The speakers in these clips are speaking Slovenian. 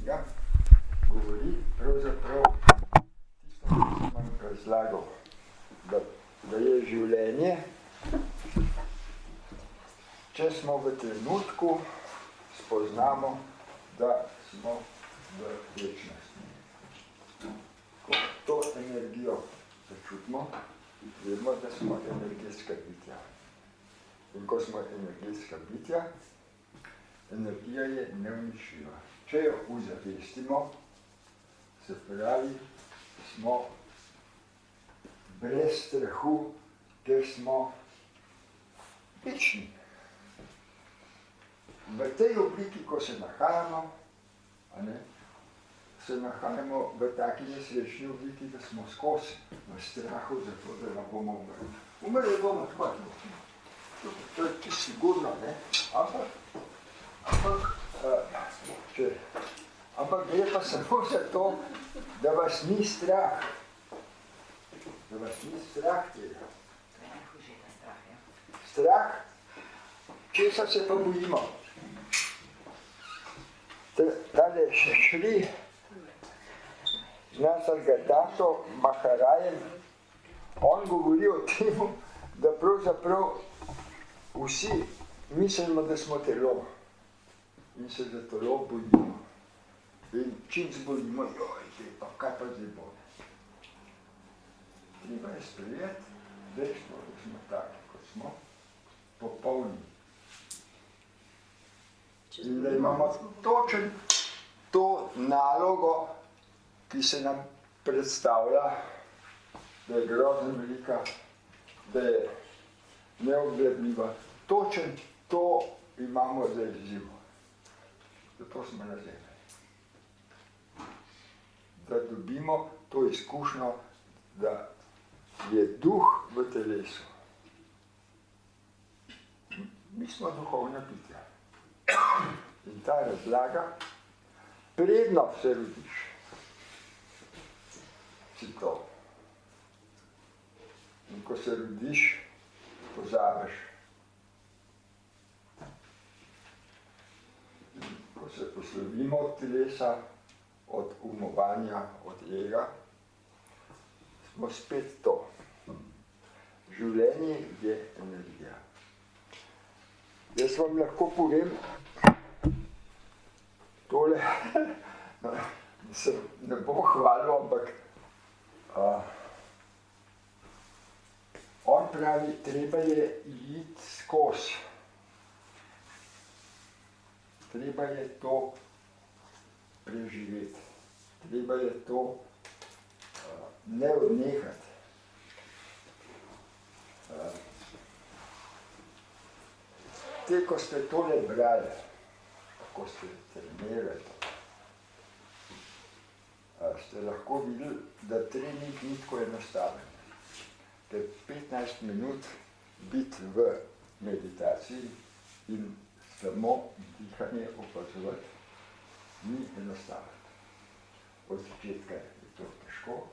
knjiga govori pravzaprav tisto, kar sem vam razlagal, da je življenje, če smo v trenutku, spoznamo, da smo v večnosti. Ko to energijo začutimo, vemo, da smo energetska bitja. In ko smo energetska bitja, energija je neuničljiva. Če jo uzavestimo, se pravi, smo brez strahu, ker smo večni. V tej obliki, ko se nahajamo, se nahajamo v taki nesrečni obliki, da smo skozi v strahu, zato da ne bomo umrli. Umrli bomo tako. To je sigurno, ne? Ampak gre pa samo za to, da vas ni strah. Da vas ni strah tega. Strah, česa se pa bojimo. Tale Šri Nasargadato Maharajem, on govori o tem, da pravzaprav vsi mislimo, da smo telo in se za telo bojimo. In čim zbolimo, joj, pa kaj pa zdaj bo? Treba je sprejeti dejstvo, da smo taki, kot smo, popolni. In da imamo točno to nalogo, ki se nam predstavlja, da je grozno velika, da je neobvladljiva. Točno to imamo za izziv. Zato smo na zemlji. Da dobimo to izkušnjo, da je duh v telesu. Mi smo duhovna bitja. In ta razlaga, predno se rodiš, si to. In ko se rodiš, pozabiš. Ko se poslovimo od telesa, od umovanja, od ega, smo spet to. Življenje je energija. Jaz vam lahko povem, tole, se ne bom hvalil, ampak on pravi, treba je iti skozi. Treba je to preživeti. Treba je to ne odnehati. Te, ko ste tole brali, ko ste trenirali, ste lahko videli, da trening ni tako enostaven. Ker 15 minut biti v meditaciji in samo dihanje opazovati ni enostaven. Od začetka je to težko,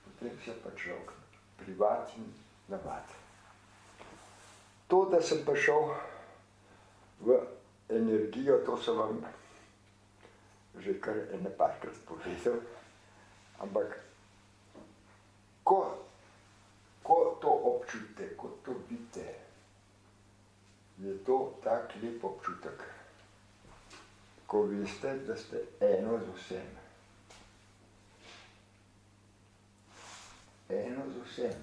potem se pa človek privati in navadi. To, da sem prišel v energijo, to sem vam že kar parkrat povedal, ampak ko to občutite, ko to vidite, je to tak lep občutek, ko veste, da ste eno z vsem. Eno z vsem.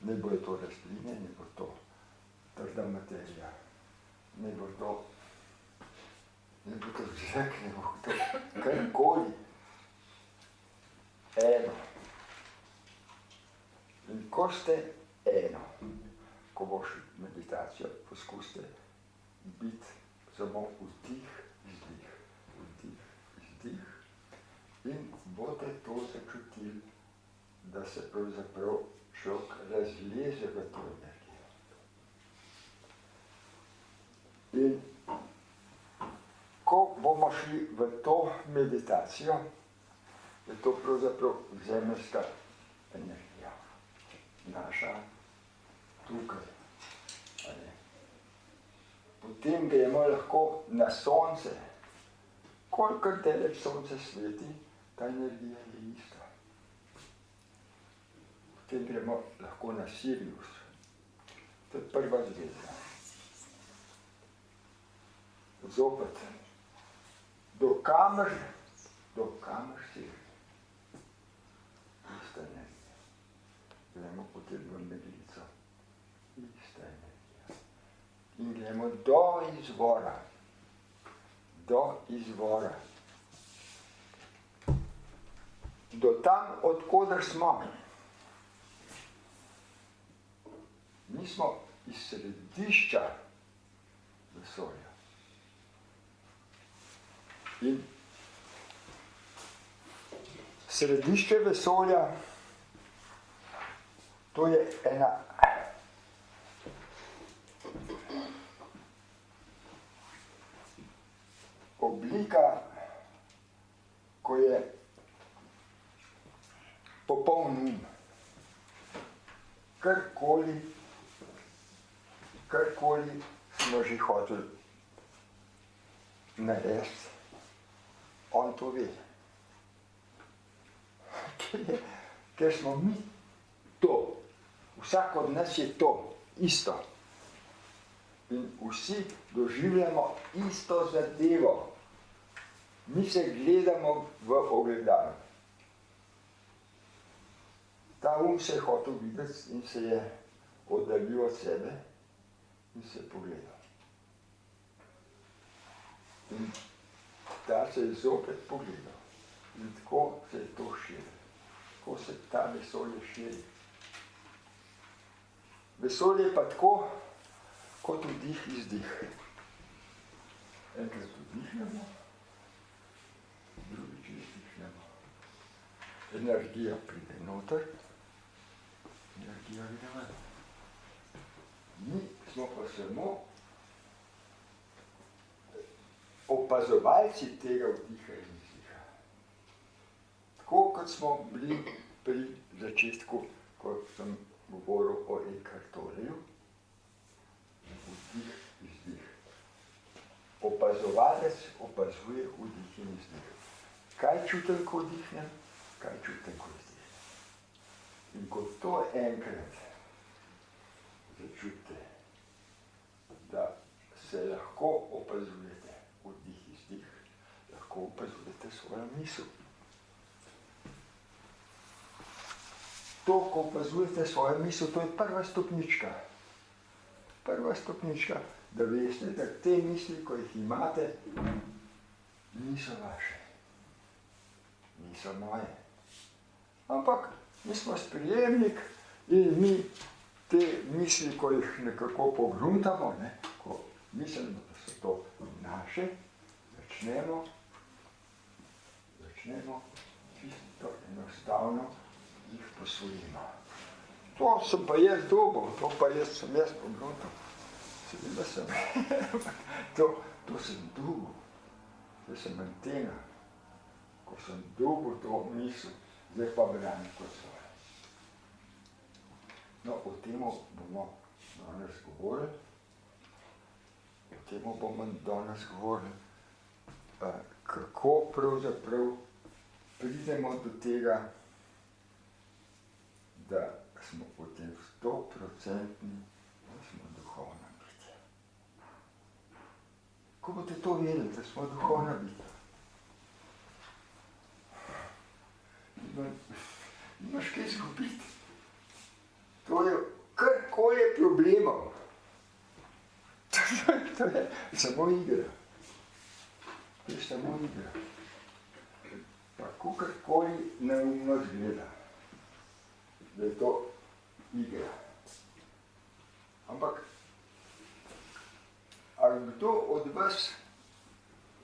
Ne bo to rastline, ne bo to trda materija, ne bo to zrak, ne bo to karkoli. Eno. In ko ste eno, ko boš meditacijo, poskusite biti samo vdih, izdih, vdih, izdih in boste to začutili, da se pravzaprav človek razleze v to energijo. In ko bomo šli v to meditacijo, je to pravzaprav zemeljska energija. Naša tukaj. Potem gremo lahko na sonce, kolikor daleč sonce sveti, ta energija je ista. Potem gremo lahko na Sirius. To je prva zvezda. Zopet, do kamer Sirius. Ista energija. Gremo potem v Meglico. Ista energija. In gremo do izvora. Do tam, odkoder smo. Mi smo iz središča vesolja. In središče vesolja, to je ena oblika, ko je popoln um. Karkoli smo že hoteli narediti, on to ve. Ker smo mi to. Vsak od nas je to isto. In vsi doživljamo isto zadevo. Mi se gledamo v ogledalo. Ta se je hotel videti in se je oddaljil od sebe in se je pogledal. In ta se je zopet pogledal. In tako se je to širi. Tako se ta vesolje širi. Vesolje je pa tako, kot vdih, izdih. Enkrat vdihnemo, drugič izdihnemo. Energija pride noter, energija gre ven. Mi smo pa samo opazovalci tega vdiha in izdiha. Tako kot smo bili pri začetku, ko sem govoril o Eckhart Tolleju, vdih, izdih. Opazovalec opazuje vdih in izdih. Kaj čutim, ko vdihnem, kaj čutim, ko izdihnem. In ko to enkrat začutite, da se lahko opazujete vdih, izdih, lahko opazujete svojo misel. To, ko opazujete svojo misel, to je prva stopnička. Prva stopnička, da veste, da te misli, ko jih imate, niso vaše. Niso moje. Ampak mi smo sprejemnik in mi te misli, ko jih nekako pogruntamo, ko mislimo, da so to naše, začnemo čisto enostavno jih posvojimo. To sem pa jaz dobil, to pa sem jaz pogruntal. Seveda sem. To sem dobil. To sem antena. Ko sem dobil to misel, zdaj pa branim kot svoje. No, o tem bomo danes govorili. Kako pravzaprav pridemo do tega, da smo potem 100%, da smo duhovna bitja. Ko boste to vedeli, da smo duhovna bitja? Nimaš kaj izgubiti. To je karkoli je problemov. To je samo igra. To je samo igra. Pa kakorkoli neumno zgleda, da je to igra. Ampak, ali kdo od vas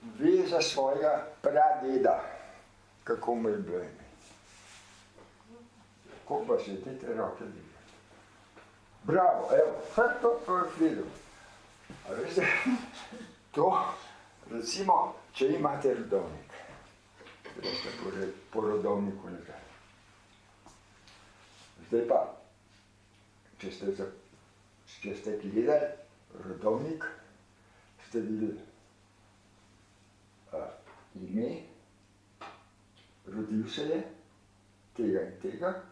ve za svojega pradeda, kako mu je bilo ime? Kako pa se te roke dviga? Bravo, evo, vse to je videl. A veste, to, recimo, če imate rodovnik, greste po rodovniku nazaj. Zdaj pa, če ste gledali rodovnik, ste videli ime, rodil se je, tega in tega,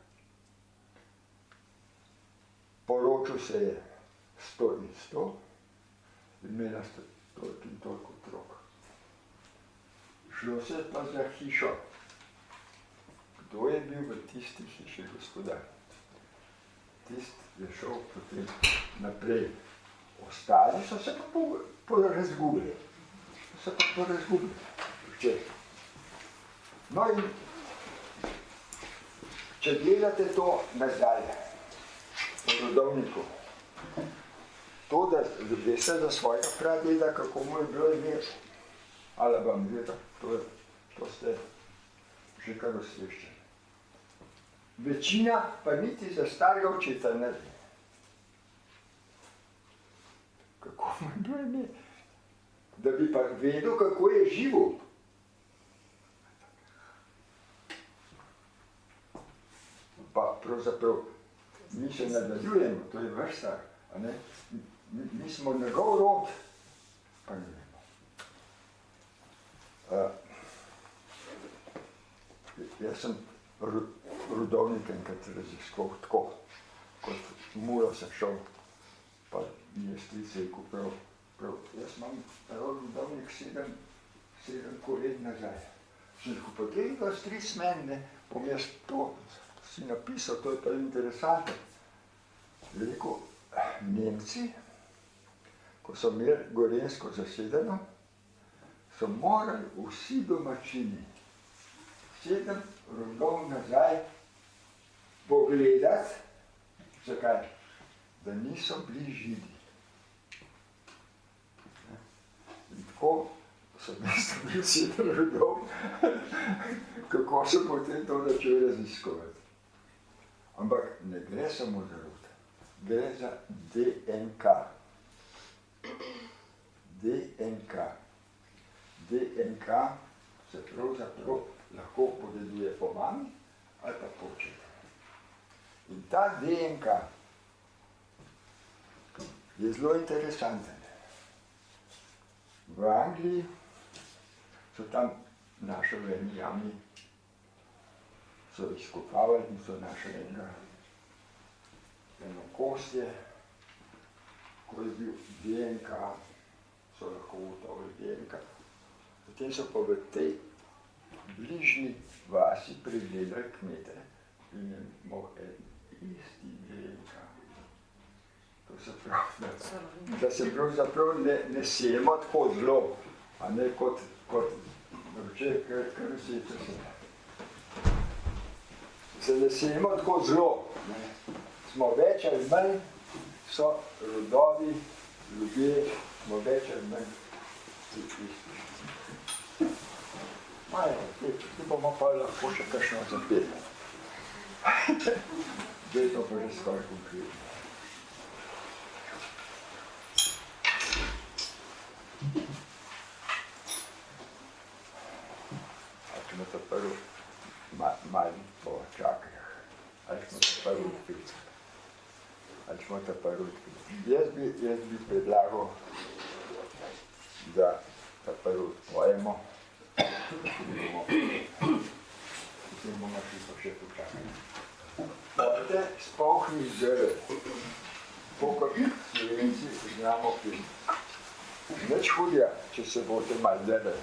poročil se je 100 in 100, imela sta toliko in toliko otrok. Šlo se je pa za hišo. Kdo je bil v tisti hiši gospodar? Tist je šel potem naprej. Ostali so se pa razgubili. No in če gledate to nazaj, v rodovniku, to, da veste za svojega pradeda, kako mu je bilo ime, ali vam veta, to ste že kar osveščeni. Večina pa niti za starega očeta ne ve. Kako mu je bilo ime? Da bi pa vedel, kako je živel. Pa pravzaprav mi se nadaljujemo, to je vaš star, a ne? Mi smo njegov rod, pa ne vemo. Jaz sem rodovnik enkrat raziskoval tako, kot Muro sem šel, pa mi je stric rekel prav, jaz imam rodovnik 7 kolen nazaj. Sem rekel, pa tega stric meni, bom jaz to si napisal, to je pa interesantno. Rekel, Nemci, ko so imeli Gorenjsko zasedeno, so morali vsi domačini 7 rodov nazaj pogledati, zakaj? Da niso bili Židi. In tako so bili 7 rodov, kako so potem to začeli raziskovati. Ampak ne gre samo za rod, gre za DNK. DNK se pravzaprav lahko podeduje po mami ali pa po očetu. In ta DNK je zelo interesanten. V Angliji so tam našli v eni jami, so izkopavali in so našli eno kostje, ko je bil DNK, so lahko ugotovili DNK. Potem so pa v tej bližnji vasi pregledali kmete in je imel isti DNK. To se pravi, da se pravzaprav ne sejemo tako zelo, a ne kot vroče, kar vseče se. Se ne sejemo tako zelo. Smo več ali manj, so rodovi, ljudje, smo več ali manj isti. Ti bomo pa lahko še kakšno zapeli. Zdaj to pa že skoraj konkretno. Ali smo to prvo malo počakali, ali smo to prvo odpili. Jaz bi predlagal, da ta prvo odpojemo, potem bomo še počakali. Pojte spolhni zrl, kot Slovenci znamo piti. Nič hudja, če se boste malo zrl,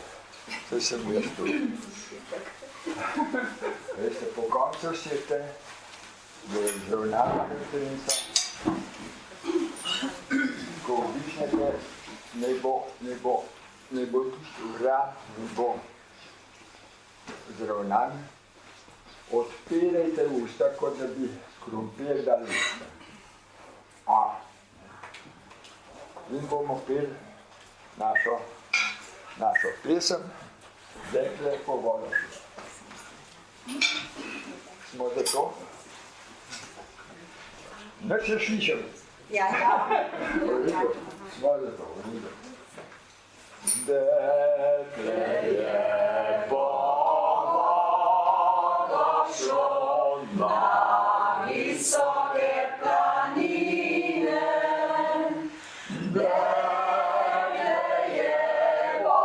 saj sem jaz tu. Veste, po koncu sete, da je zravnana referenca, ko vdišnete, ne bo vrat, ne bo zravnan, odpirajte usta, kot da bi krompir dali usta. In bomo peli našo pesem, Dekle po vodo. Smo za to? Nič ne slišim. Ja. Smo za to, vrnido. Dekle je po vodo šlo na visoke planine. Dekle je po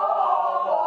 vodo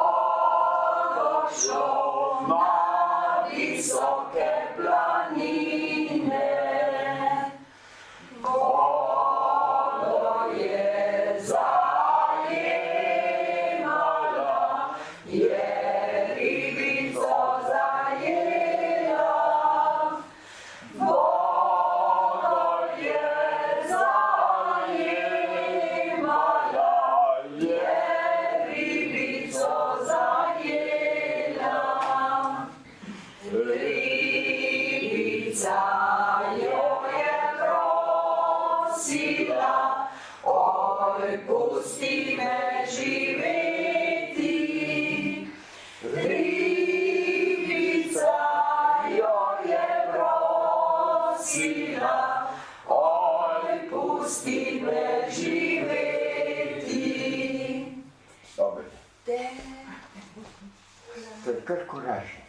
kar koražni.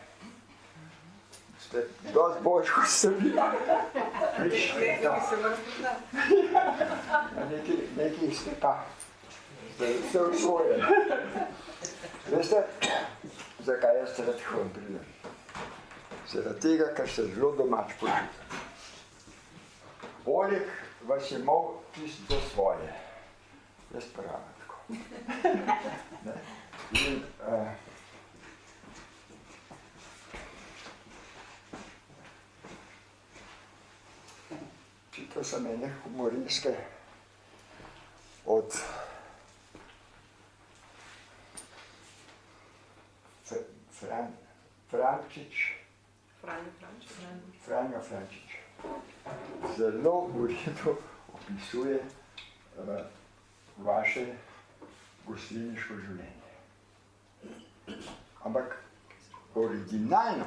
Ste dosti boljši, kot ste bili. Nekaj ste pa. Ste usvojeni. Veste, zakaj jaz rad k vam pridem? Zaradi tega, ker se zelo domač počutim. Oleg vas je imel čisto svoje. Jaz pravim tako. In, čital sem ene humoriske od Franjo Frančič. Zelo v redu opisuje vaše gostilniško življenje. Ampak originalno,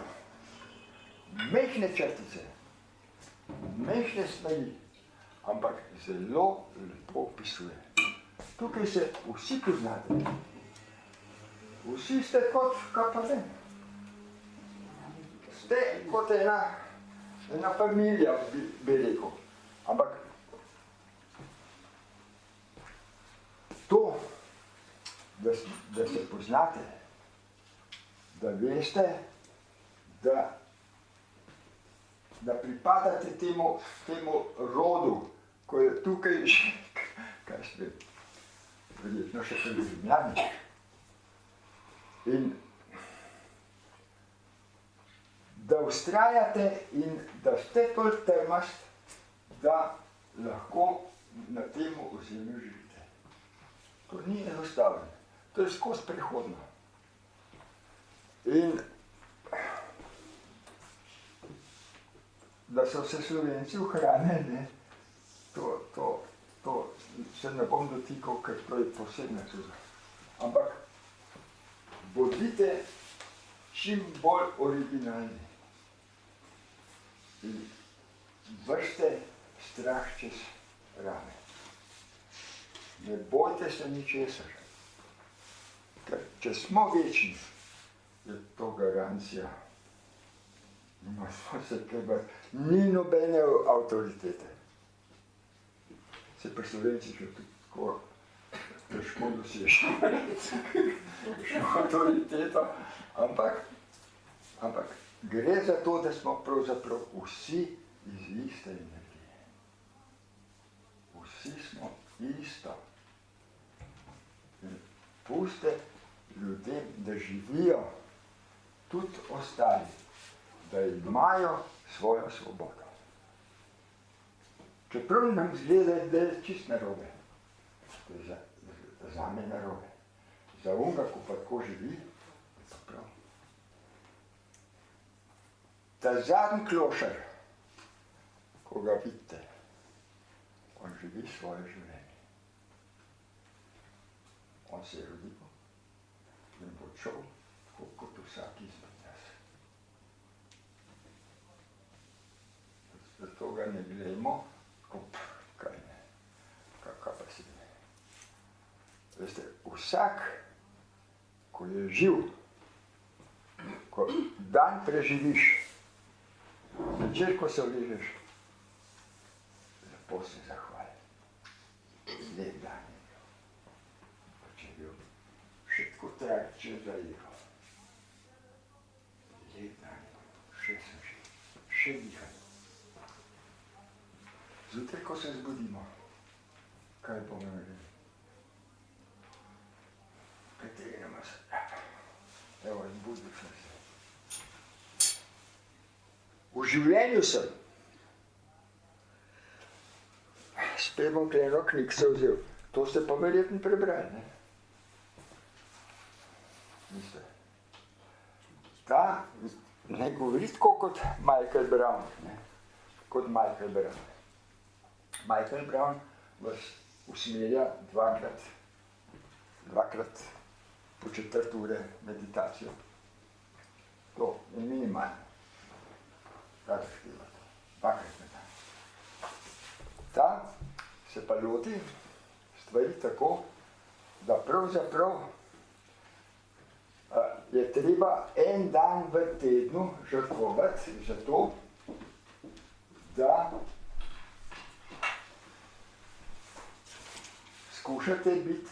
mehne črtice, mehne stvari, ampak zelo lepo opisuje. Tukaj se vsi poznate. Vsi ste kot kapalen. Ste kot ena familija, bi rekel. Ampak to, da se poznate, da veste, da pripadate temu rodu, ko je tukaj že, kaj ste, verjetno še pri Ljubljani. In da vztrajate in da ste toliko trmast, da lahko na tem ozemlju živite. To ni enostavno, to je skozi prehodno. In da so se Slovenci ohranili, to se ne bom dotikal, ker to je posebna čuda. Ampak bodite čim bolj originalni in vrste strah čez rame. Ne bojte se ničesar, ker če smo večni, je to garancija. Ni nobene avtoritete. Se pri Slovencih je tako težko doseči avtoriteto, ampak gre za to, da smo pravzaprav vsi iz iste energije. Vsi smo isto. In puste ljudem, da živijo tudi ostali, da imajo svojo svobodo. Čeprav nam zgleda, da je čist narobe. To je zame narobe. Za unga, ko pa tako živi, je pa prav. Ta zadnji klošar, ko ga vidite, on živi svoje življenje. On se je rodil in bo šel tako kot vsak izmed nas. Zato ga ne gledamo, kaj ne, kaj pa si ne. Veste, vsak, ko je živ, ko dan preživiš, večer, ko se uležeš, lepo se zahvali. Lep dan je bil. Pa če je bil še tako tragičen za ego. Lep dan je bil, še sem živ, še diham. Zjutraj, ko se zbudimo, kaj bomo naredili? Kateri nama se, evo, zbudil sem se. V življenju sem. Spet bom eno knjig se vzel. To ste pa verjetno prebrali, ne? Niste. Ta ne govori tako kot Michael Brown, ne? Kot Michael Brown. Michael Brown vas usmerja dvakrat po 4 ure meditacijo. To je minimalno. Kar zahtevate. Dvakrat na dan. Ta se pa loti stvari tako, da pravzaprav je treba en dan v tednu žrtvovati za to, da skušate biti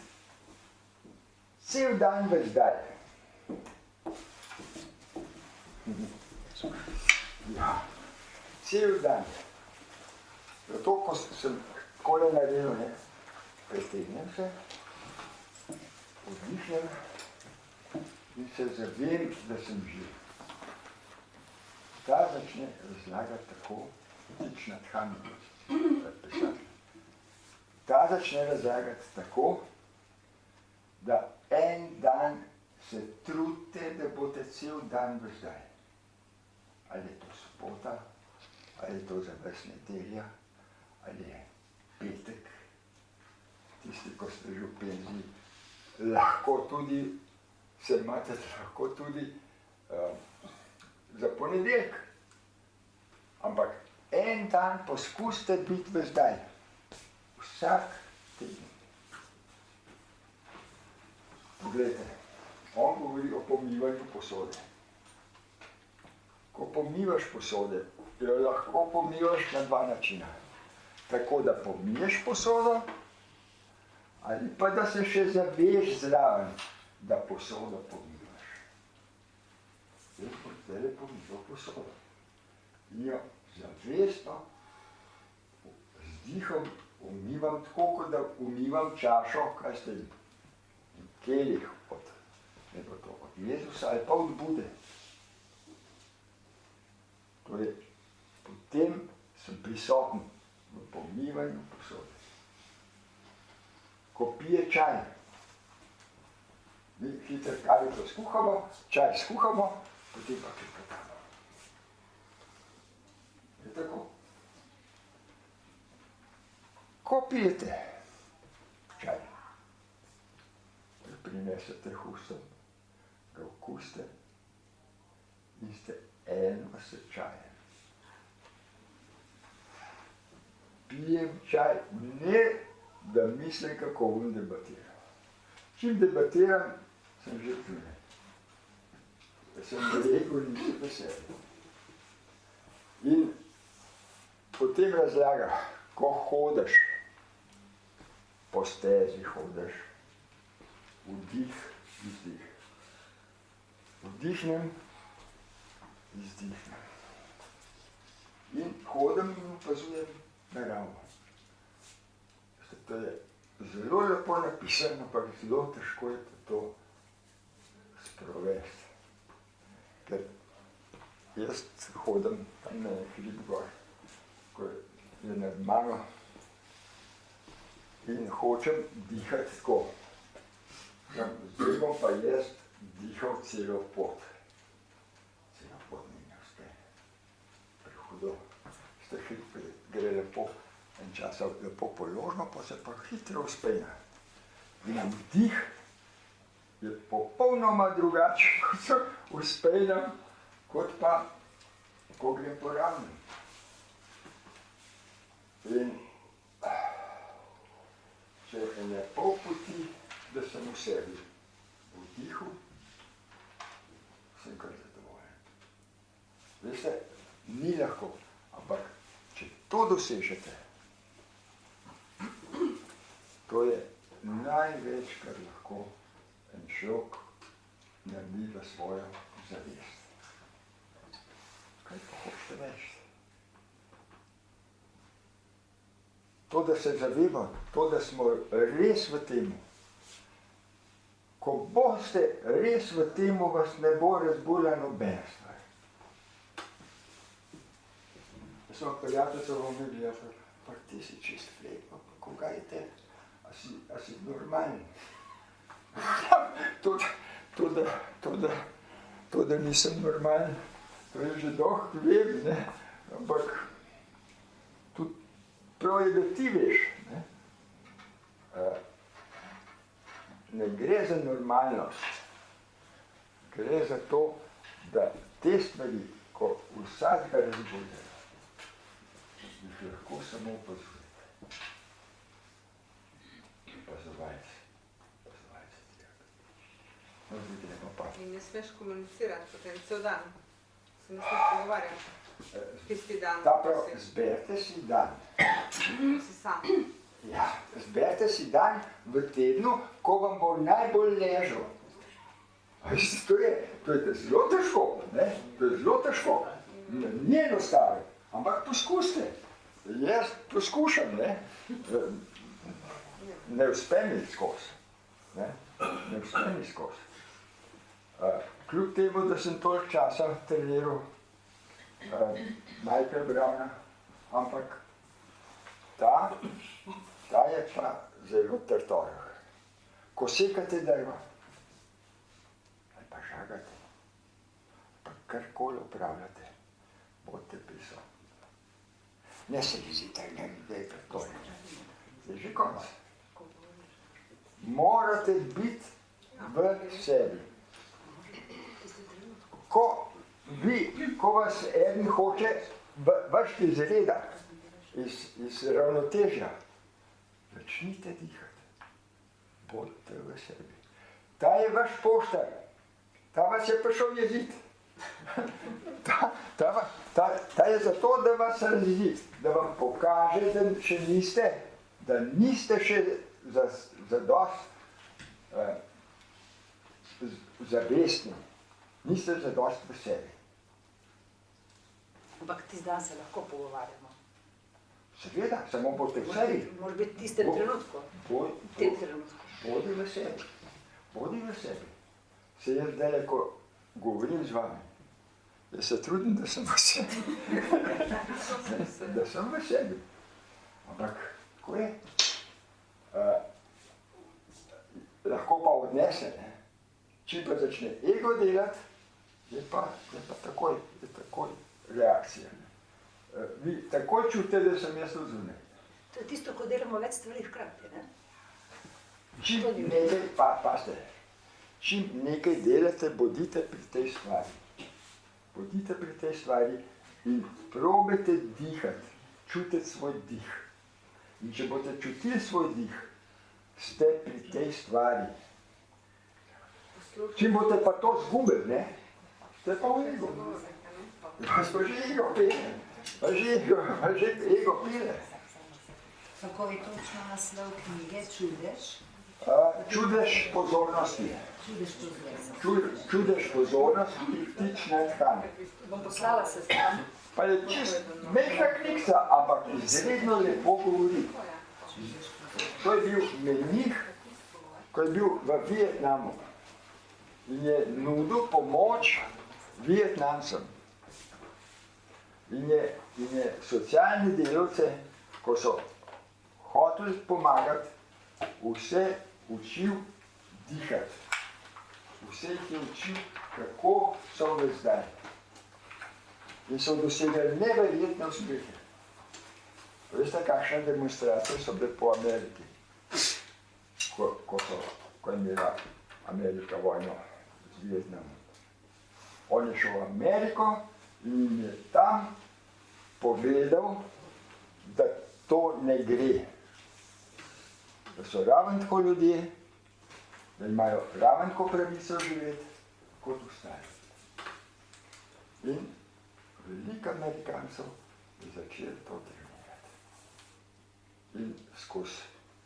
cel dan v zdaj. Ja, cel dan. Zato, ko sem takole naredil, pretegnem se, oddišnem in se zavem, da sem živ. Ta začne razlagati tako, tič nad Hamilom. Ta začne razlagati tako, da en dan se trudite, da boste cel dan v zdaj. Ali je to sobota, ali je to za vas nedelja, ali je petek, tisti, ko ste že v penziji, lahko tudi, se imate lahko tudi za ponedeljek. Ampak en dan poskusite biti v zdaj. Vsak teden. Poglejte, on govori o pomivanju posode. Ko pomivaš posode, jo lahko pomivaš na dva načina. Tako, da pomiješ posodo, ali pa da se še zaveš zraven, da posodo pomivaš. Jaz bom zdaj pomival posodo. In jo zavestno z dihom umivam tako, kot da umivam čašo, kaj ste in kelih od Jezusa ali pa od Bude. Torej, potem sem prisoten v pomivanju posode. Ko pije čaj, mi hitro kavico skuhamo, čaj skuhamo, potem pa klepetamo. Je tako? Ko pijete čaj, prinesete hustom, ga okuste in ste eno s čajem. Pijem čaj, ne da mislim, kako bom debatiral. Čim debatiram, sem že zunaj. Da sem rekel in se veselil. In potem razlaga, ko hodiš, po stezi hodiš, vdih, izdih. Vdihnem, izdihnem. In hodim in opazujem naravo. To je zelo lepo napisano, ampak zelo težko je to sprovesti. Ker jaz hodim tam na hrib gor, ko je nad mano in hočem dihati tako. Zdaj bom pa jaz dihal celo pot. Celo pot mi ne uspe. Prehudo. Ste hrib gre lepo. En čas lepo položno, pa se pa hitro vzpenja. In vdih je popolnoma drugačen, ko se vzpenjam, kot pa, ko grem po ravnem. In če je pol poti, da sem v sebi, v vdihu, sem kar zadovoljen. Veste, ni lahko, ampak če to dosežete, to je največ, kar lahko en človek naredi v svojo zavest. Kaj pa hočete reči? To, da se zavemo, to, da smo res v temu. Ko boste res v temu, vas ne bo razburila nobena stvar. Jaz sem prijatelj, so vam imeli, pa ti si čist flek, pa koga je te? A si normalen. To, da nisem normalen, to je že dolgo vem, ne? Ampak tudi prav je, da ti veš. Ne gre za normalnost. Gre za to, da te stvari, ko vsakega razbudejo, jih lahko samo opazujete. Pozovajte. No, zdaj gremo pa In ne smeš komunicirati potem cel dan. Se ne smeš pogovarjati. Tisti dan. Ta prav, zberite si dan. Si sam. Ja, zberite si dan v tednu, ko vam bo najbolj ležal. To je zelo težko, ne? To je zelo težko. Ni enostavno, ampak poskusite. Jaz poskušam, ne? Ne uspe mi skozi. Ne uspe mi skozi. Kljub temu, da sem toliko časa treniral Michael Browna, ampak ta je pa zelo trd oreh. Ko sekate drva, ali pa žagate, pa karkoli upravljate, bodite prisotni. Ne se lizite, ne dajte to. Je že konec. Morate biti v sebi. Ko vas eden hoče vršiti iz reda, iz ravnotežja, začnite dihati. Bodite v sebi. Ta je vaš poštar. Ta vas je prišel jeziti. Ta je zato, da vas razjezi, da vam pokaže, da niste še zadost zavestni. Niste zadost v sebi. Ampak ti zdaj se lahko pogovarjamo. Seveda, samo boste v sebi. Moraš biti v tistem trenutku. Bodi v sebi. Bodi v sebi. Se jaz zdaj, ko govorim z vami, jaz se trudim, da sem v sebi. Da sem v sebi. Ampak, ko je? Lahko pa odnese, ne? Čim pa začne ego delati, je pa takoj reakcija. Vi takoj čutite, da sem jaz zunaj. To je tisto, ko delamo več stvari hkrati, ne? Čim nekaj delate, bodite pri tej stvari. Bodite pri tej stvari in probajte dihati, čutiti svoj dih. In če boste čutili svoj dih, ste pri tej stvari. Čim boste pa to zgubili, ne? Ste pa v ego. Vas pa že ego pile. Vas že ego pile. Kako je točno naslov knjige? Čudež? Čudež pozornosti. Čudež pozornosti, ptič nadhan. Bom poslala se tam. Pa je čist mehka knjiga, ampak izredno lepo govori. To je bil menih, ko je bil v Vietnamu. In je nudil pomoč Vietnamcem. In je socialni delavce, ko so hoteli pomagati, vse učil dihati. Vse jih je učil, kako so v zdaj. In so dosegali neverjetne uspehe. Veste, kakšne demonstracije so bile po Ameriki, ko je imela Amerika vojno z Vietnamom. On je šel v Ameriko in jim je tam povedal, da to ne gre. Da so ravno tako ljudje, da imajo ravno tako pravico živeti, kot ostali. In veliko Amerikancev je začeli to trenirati. In skozi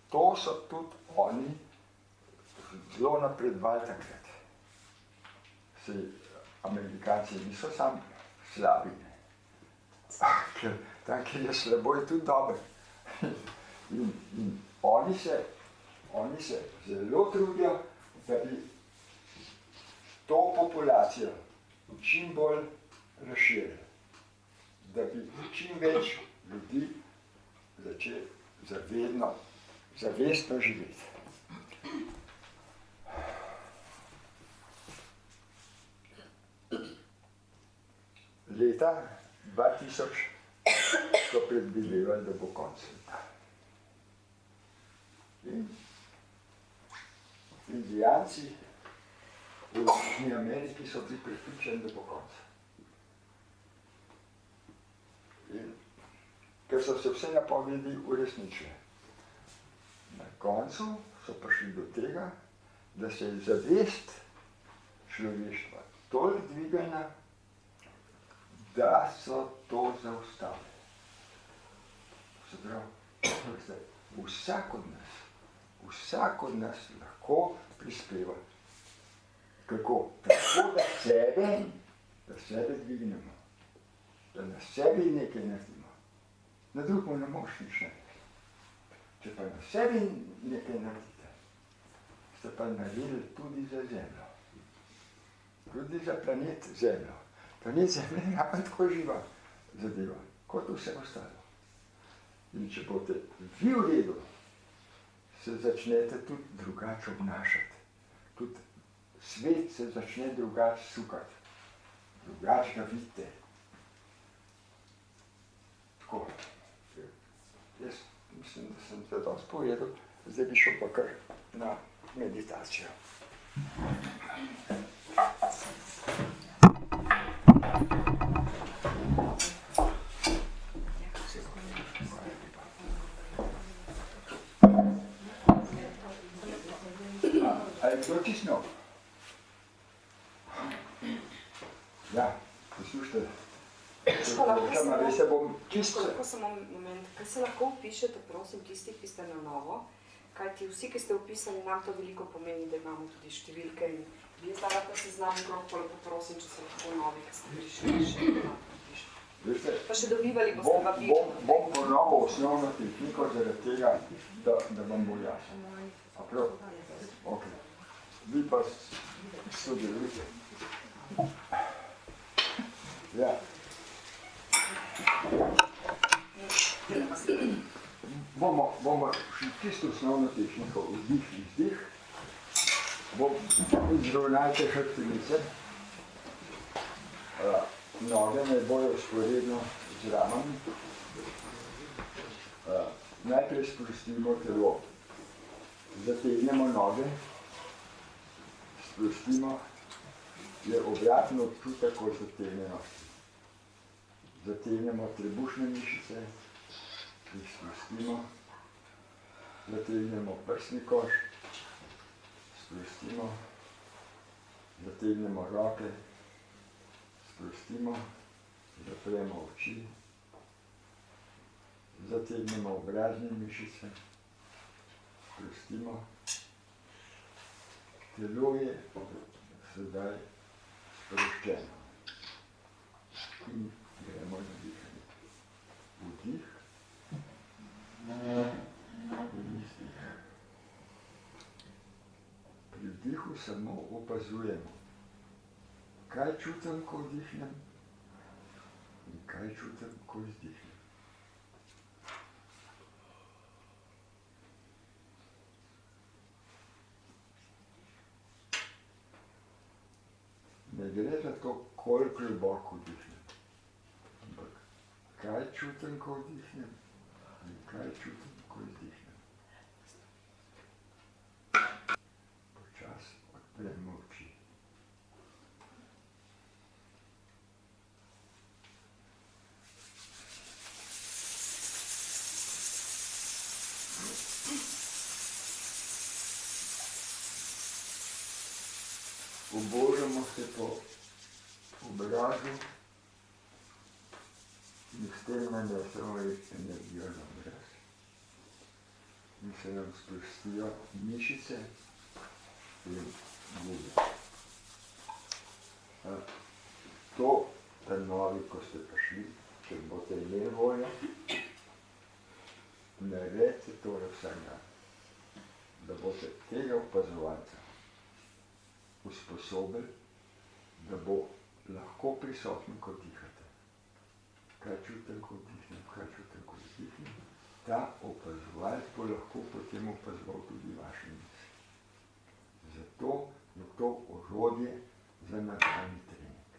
to so tudi oni zelo napredovali takrat. Saj Amerikanci niso sami slabi. Ker tam, kjer je slabo, je tudi dobro. In oni se zelo trudijo, da bi to populacijo čim bolj razširili. Da bi čim več ljudi začeli zavestno živeti. Leta 2000 so predvidevali, da bo konec sveta. In Indijanci v Južni Ameriki so bili prepričani, da bo konec. In ker so se vse napovedi uresničile. Na koncu so prišli do tega, da se je zavest človeštva toliko dvigana, da so to zaustavili. Se pravi, vsak od nas lahko prispeva. Kako? Tako, da sebe dvignemo, da na sebi nekaj naredimo. Na drugom ne moš nič narediti. Če pa na sebi nekaj naredite, ste pa naredili tudi za Zemljo. Tudi za planet Zemljo. Planet Zemlja je pa tako živa zadeva, kot vse ostalo. In če boste vi v redu, se začnete tudi drugače obnašati. Tudi svet se začne drugače sukati. Drugače ga vidite. Tako. Jaz mislim, da sem se dosti povedal, zdaj bi šel pa kar na meditacijo. A je kdo tisnil? Ja, poslušajte. Se bom čisto... Lahko samo moment, kaj se lahko upišete, prosim, tisti, ki ste na novo, kajti vsi, ki ste upisali, nam to veliko pomeni, da imamo tudi številke in vi zdaj lahko se znam krok, pa lepo prosim, če se lahko novi, ki ste prišli, še pišete. Pa še dobivali boste vabili. Bom ponovil osnovno tehniko zaradi tega, da vam bo jasno. A prav? Ok. Vi pa sodelujte. Ja. Bomo šli čisto osnovno tehniko, vdih, izdih. Izravnajte hrbtenice. Noge naj bojo vzporedno z ramami. Najprej sprostimo telo. Zategnemo noge, sprostimo, je obratno občutek kot zategnjeno. Zategnemo trebušne mišice, jih sprostimo, zategnemo prsni koš, sprostimo, zategnemo roke, sprostimo, zapremo oči, zategnemo obrazne mišice, sprostimo. Telo je sedaj sproščeno. In gremo na dihanje. Vdih in izdih. Pri vdihu samo opazujemo, kaj čutim, ko vdihnem in kaj čutim, ko izdihnem. Ne gre za to, koliko globoko vdihnem, ampak kaj čutim, ko vdihnem in kaj čutim, ko izdihnem. Počasi odpremo oči. Obožamo se po obrazu in s tem nanesemo energijo na obraz. In se nam sprostijo mišice in gube. To, ta novi, ko ste prišli, če boste imeli voljo, naredite tole vsak dan, da boste tega opazovalca usposobili, da bo lahko prisoten, ko dihate. Kaj čutim, ko vdihnem, kaj čutim, ko izdihnem. Ta opazovalec bo lahko potem opazoval tudi vaše misli. Zato je to orodje za nadaljnji trening.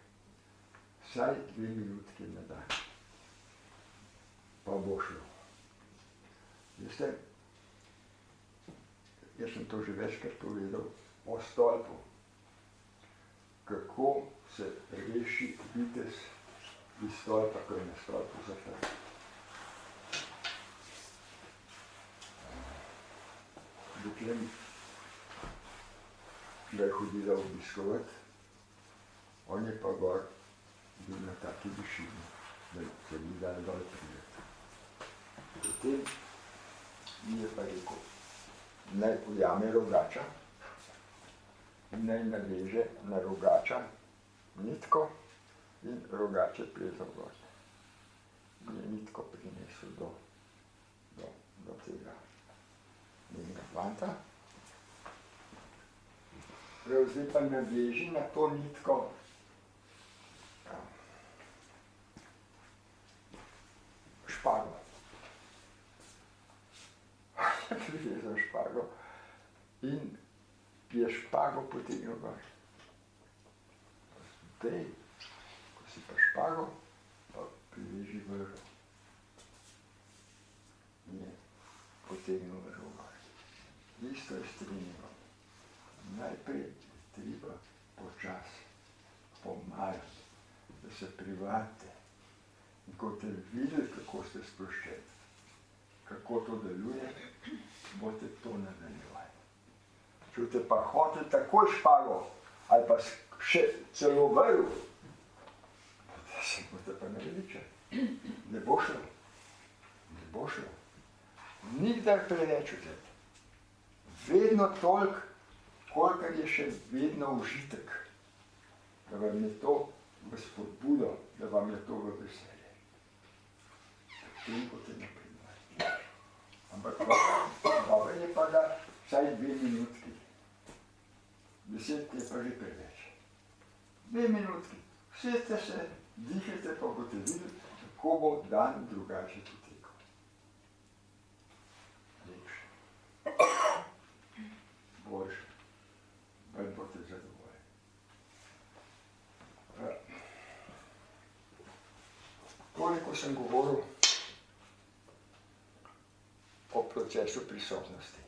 Vsaj 2 minutke na dan. Pa bo šlo. Veste, jaz sem to že večkrat povedal o stolpu. Kako se reši vitez iz stolpa, ko je na stolpu zaprt. Dokler ga je hodila obiskovati, On je pa gor bil na taki višini, da se ni dal dol prijeti. Potem mi je pa rekel, naj ujame rogača in naj naveže na rogača nitko in rogač je plezal gor. In je nitko prinesel do tega njenega fanta. Prav zdaj pa naveži na to nitko špago. Je privezal špago in je špago potegnil gor. Zdaj, ko si pa špago, pa priveži vrv. In je potegnil vrv gor. Isto je s treningom. Najprej treba počasi, pomalo, da se privadite. In ko boste videli, kako ste sproščeni, kako to deluje, boste to nadaljevali. Če boste pa hoteli takoj špago, ali pa še celo vrv, se boste pa naveličali. Ne bo šlo. Ne bo šlo. Nikdar preveč vzeti. Vedno toliko, kolikor je še vedno užitek, da vam je to v spodbudo, da vam je to v veselje. Potem boste napredovali. Ampak dobro je pa, da vsaj 2 minutki. 10 je pa že preveč. 2 minutki. Sedite se, dihajte, pa boste videli, kako bo dan drugače potekal. Lepše. Boljše. Bolj boste zadovoljni. Toliko sem govoril o procesu prisotnosti.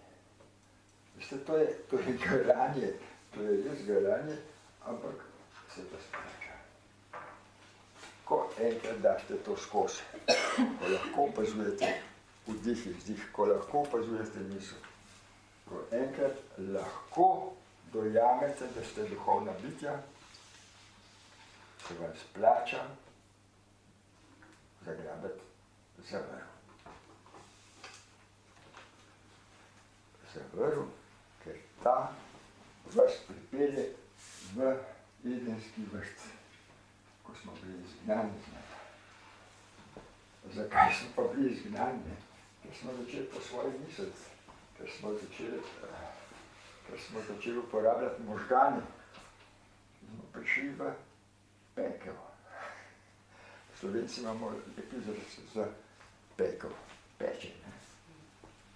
Veste, to je garanje, to je res garanje, ampak se to splača. Ko enkrat daste to skozi, ko lahko opazujete vdih in vzdih, ko lahko opazujete misel, ko enkrat lahko dojamete, da ste duhovna bitja, se vam splača zagrabiti za vrv. Za vrv, ker ta vas pripelje v edenski vrt, ko smo bili izgnani z njega. Zakaj smo pa bili izgnani? Ker smo začeli po svoji miselci, ker smo začeli uporabljati možgane, smo prišli v pekel. Slovenci imamo lep izraz za pekel, peče.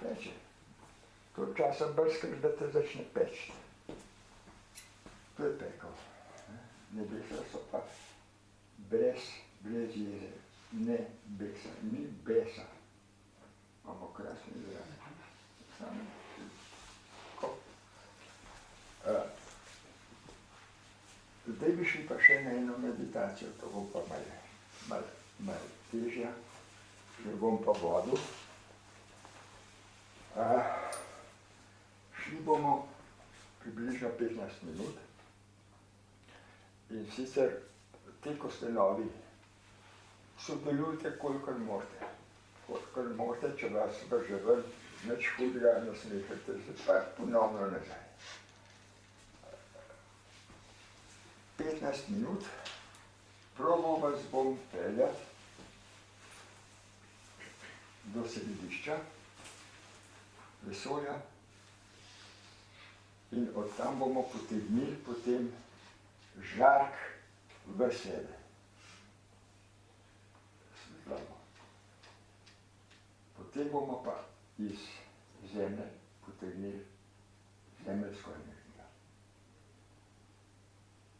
Peče. To časa brskaš, da te začne peči. To je pekel. Nebesa so pa brez jeze, ne besa, ni besa. Imamo krasni izraz. Zdaj bi šli pa še na eno meditacijo, to bo pa malo težja, ker bom pa vodil. Šli bomo približno 15 minut in sicer te, ko ste novi, sodelujte, kolikor morate. Kolikor morate, če vas vrže ven, nič hudega, nasmehajte se, pa ponovno nazaj. 15 minut, probal vas bom peljati do središča vesolja in od tam bomo potegnili potem žark v sebe. Svetlobo. Potem bomo pa iz zemlje potegnili zemeljsko energijo.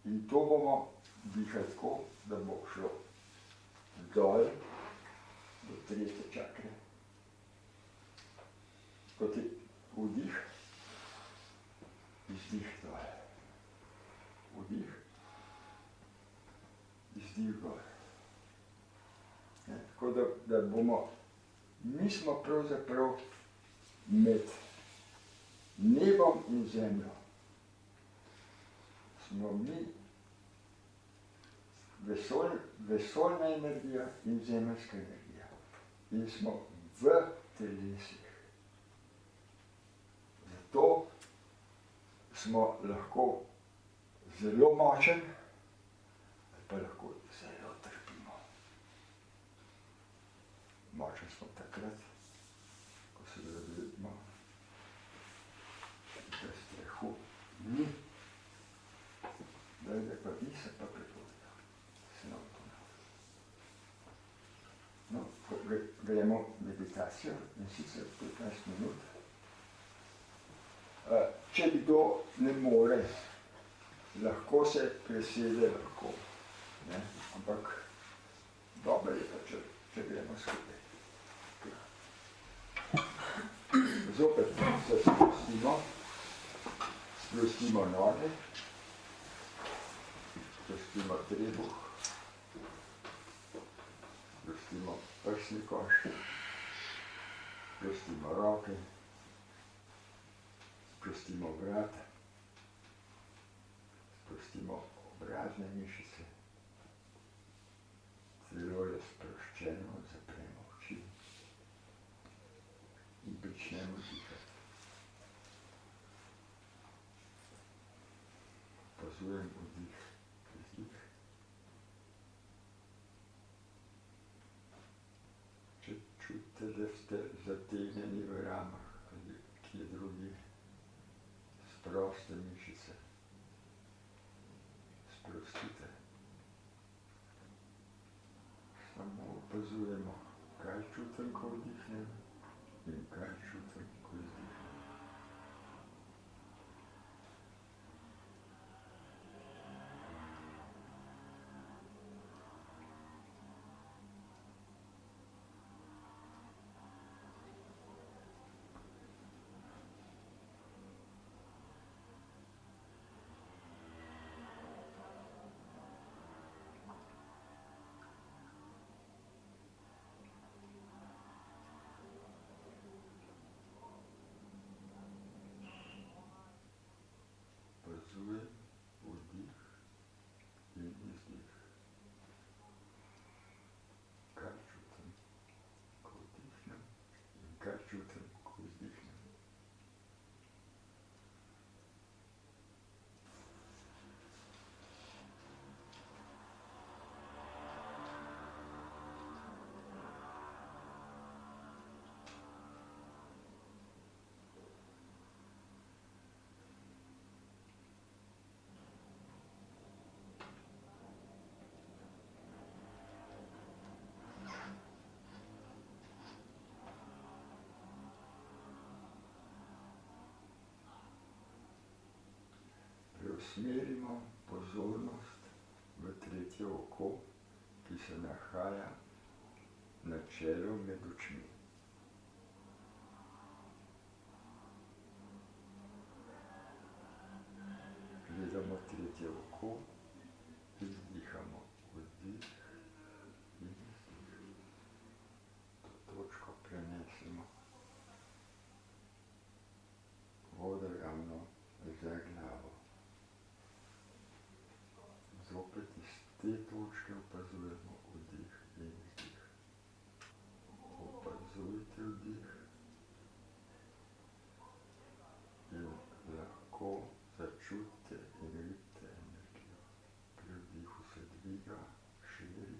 In to bomo dihali tako, da bo šlo dol do 3. čakre. Kot je vdih, izdih dol. Vdih, izdih gor. Tako da bomo, mi smo pravzaprav med nebom in zemljo. Smo mi vesoljna energija in zemeljska energija. In smo v telesih. Zato smo lahko zelo močen, ali pa lahko zelo trpimo. Močen smo takrat, ko se zavedamo, da strahu ni. Da pa vi se pa prepovedo. Snov to no. Gremo meditacijo in sicer 15 minut. Če kdo ne more, lahko se presede, lahko. Ne? Ampak dobro je pa, če gremo skupaj. Zopet se sprostimo noge, sprostimo trebuh, sprostimo prsni koš, sprostimo roke, sprostimo vrata, sprostimo obrazne mišice, zelo je sproščeno, zapremo oči in pričnemo dihati. Opazujem vdih, izdih. Če čutite, da ste zategnjeni v ramah ali kje drugi, sproste mišice. Sprostite. Samo opazujemo, kaj čutim, ko vdihnem in kaj čutim, ko izdihnem. Opazujem vdih in izdih. Kaj čutim, ko vdihnem in kaj čutim, ko izdihnem. Preusmerimo pozornost v tretje oko, ki se nahaja na čelu med očmi. Gledamo tretje oko, izdihamo vdih in izdih. To točko prenesemo vodoravno za glavo. Zopet iz te točke opazujemo vdih in izdih. Opazujte vdih in lahko začutite in vidite energijo. Pri vdihu se dviga, širi,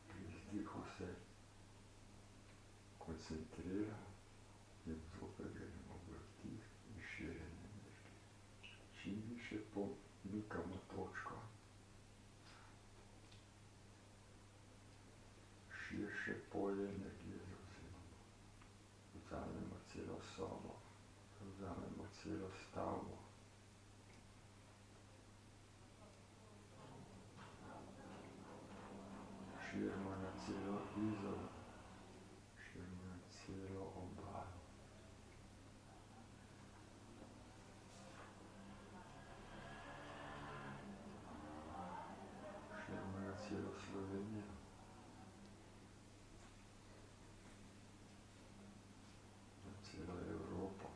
pri izdihu se koncentrira in zopet gremo v vdih in širjenje energije. Čim više pomikamo točko, širše polje energije zavzemamo. Vzamemo celo sobo, vzamemo celo stavbo. Širimo na celo Izolo, širimo na celo obalo. Širimo na celo Slovenijo. Na celo Evropo.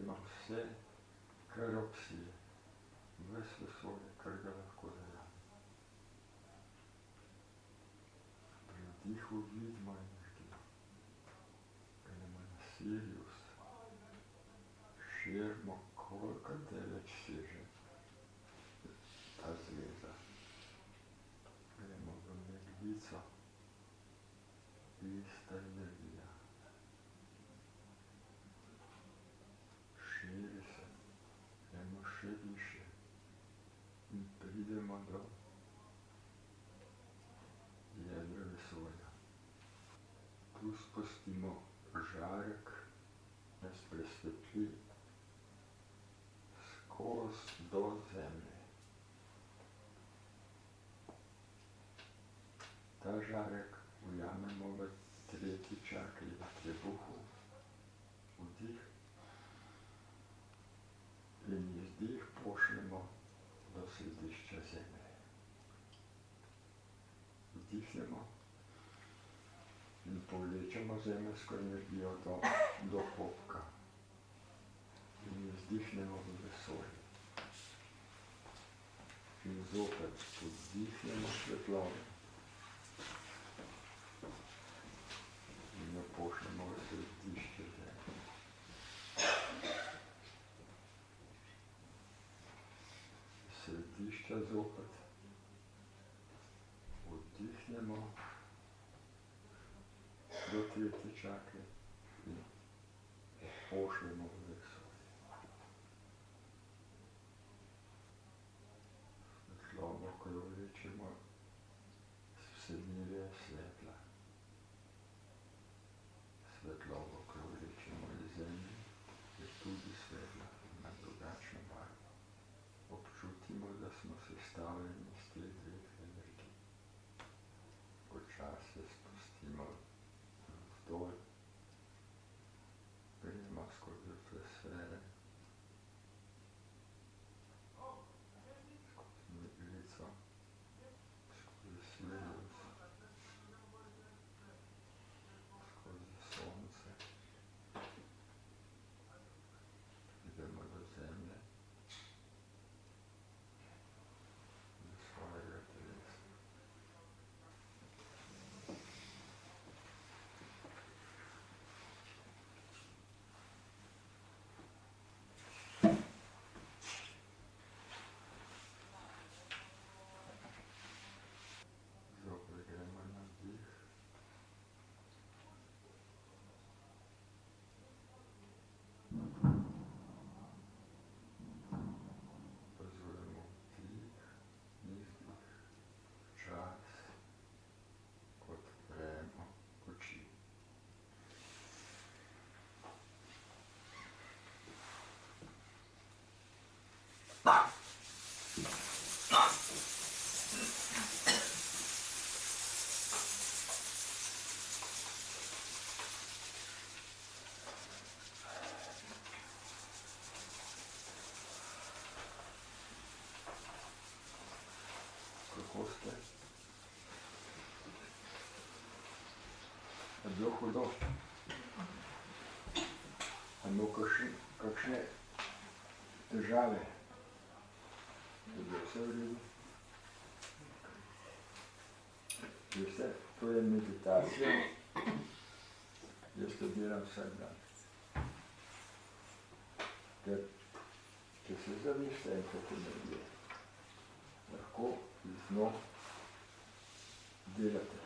ima vse, kar obsije, ves vesolje, kar ga lahko zajame. Pri vdihu vidimo energijo, gremo na Sirius, širimo, kolikor daleč seže ta zvezda. Gremo v Meglico, ista energija. Širi se, gremo še više in pridemo do jedra vesolja. Tu spustimo žarek, nas presvetli skozi do zemlje. Ta žarek ujamemo v tretji čakri, v trebuhu, vdih in izdih pošljemo do središča zemlje. Vdihnemo in povlečemo zemeljsko energijo do popka in izdihnemo v vesolje. In zopet vdihnemo svetlobo in jo pošljemo v središče zemlje. Središča zopet vdihnemo do tretje čakre in jo pošljemo v vesolje. Svetlobo, ko jo vlečemo z vsebinje svetla. Svetlobo, ko jo vlečemo iz zemlje, je tudi svetla, ima drugačno barvo. Občutimo, da smo sestavljeni iz teh dveh energij. Počasi se spustimo vdolj, gremo skozi vse sfere, skozi Meglico, skozi Sirius, skozi Sonce, idemo do zemlje, do svojega telesa. Zopet gremo na vdih. Opazujemo vdih, izdih, čas, kot odpremo oči. Kako ste? Je bilo hudo? A imel kakšne težave? Je bilo vse v redu? Veste, to je meditacija. Jaz to delam vsak dan. Ker če se zaveste enkrat energije, lahko z njo delate.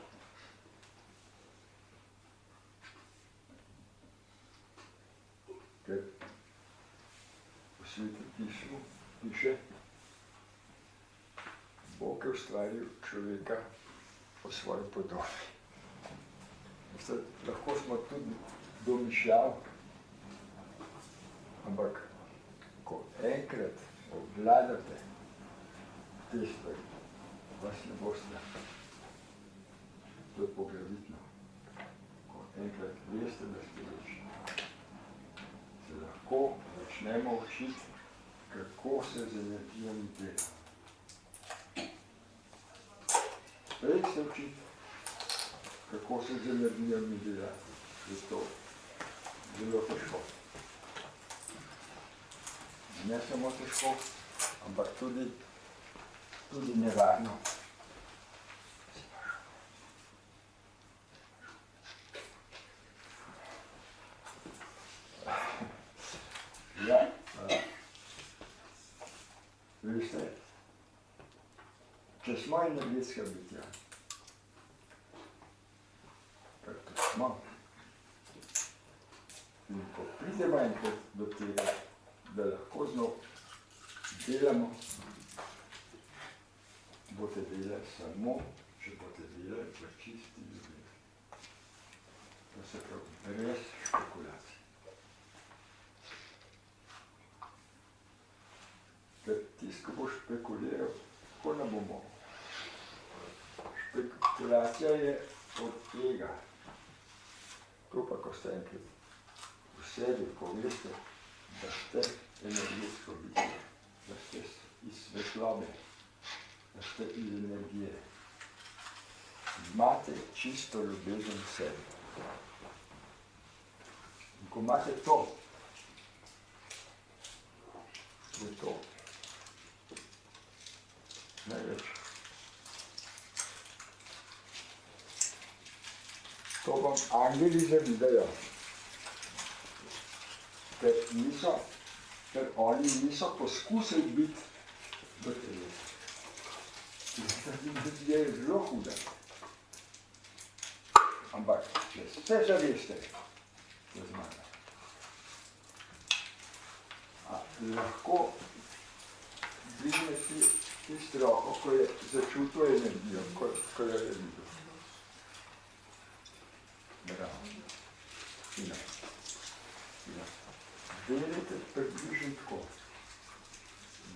Ker v Svetem pismu piše, Bog je ustvaril človeka po svoji podobi. Lahko smo tudi domišljali, ampak ko enkrat obvladate te stvari, vas ne bo strah. To je poglavitno. Ko enkrat veste, da ste večni, se lahko začnemo učiti, kako se z energijami dela. Prej se učiti, kako se z energijami dela, je to zelo težko. ne samo težko, ampak tudi nevarno. Ja, veste, če smo energetska bitja, kar to smo, in ko pridemo enkrat do tega, da lahko znov delamo, boste delali samo, če boste delali v čisti ljubezni. To se pravi, brez špekulacij. Ker tisto, ko bo špekuliral, tako ne bo mogel. Špekulacija je od tega. To pa, ko ste enkrat v sebi, ko veste, da ste energetsko bitje, da ste iz svetlobe, da ste iz energije. Imate čisto ljubezen v sebi. In ko imate to, je to največ. To vam angeli zavidajo, ker oni niso poskusili biti v telesu. Je zelo huda. Ampak, če se zaveste, je zmaga. Lahko dvigne tisti roko, ko je začutil energijo, ko jo je videl. Bravo. Fino. Delajte približno tako.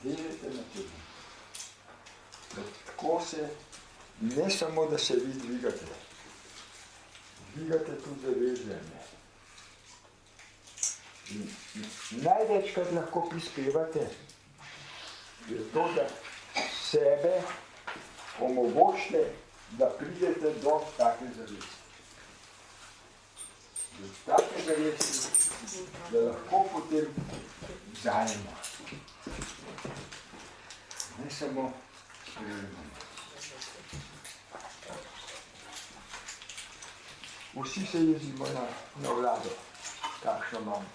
Delajte na tem. Tako se, ne samo, da se vi dvigate, dvigate tudi zavezljanje. Največkrat lahko prispevate, je to, da sebe omogočite, da pridete do take zavesti. Do take zavesti, da lahko potem zajemo. Ne samo sprejemamo. Vsi se jezimo na vlado, kakšno imamo.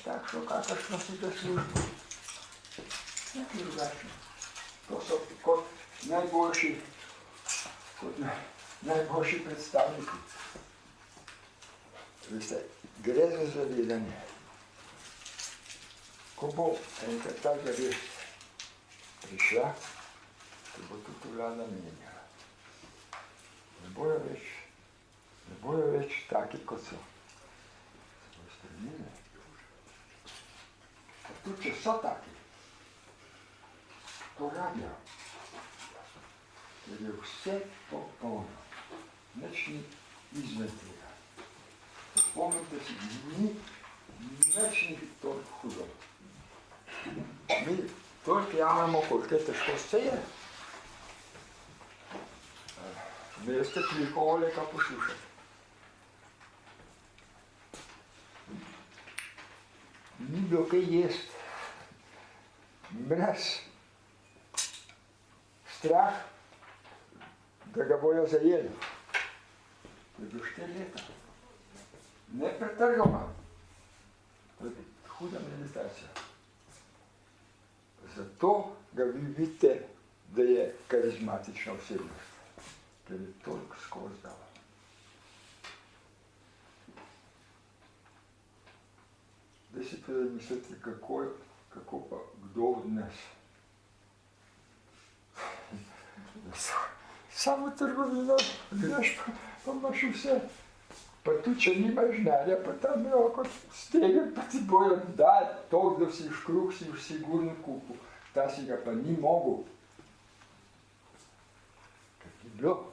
Takšno, kakršno si zaslužimo. Nekaj drugačno. To so kot najboljši predstavniki. Veste, gre za zavedanje. Ko bo enkrat ta zavest prišla, se bo tudi vlada menjala. Ne bojo več taki, kot so. Se bojo stremili. Tudi če so taki, to rabijo, ker je vse popolno, nič ni izven tega. Zapomnite si, nič ni toliko hudo. Mi toliko jamamo, koliko je težko vse je. Veste, toliko oleka poslušati. Ni bilo kaj jesti. Brez strah, da ga bojo zajeli. To je bilo 4 leta. Ne pretrgoma. To je huda meditacija. Zato ga vi vidite, da je karizmatična osebnost. Ker je toliko skozi dal. Zdaj si tudi mislite, kako pa kdo od nas. Samo trgovino, greš pa imaš vse. Pa tudi, če nimaš denarja, pa tam roko stegem, pa ti bojo dali toliko, da si škruh si sigurno kupil. Ta si ga pa ni mogel. Ker ti bilo.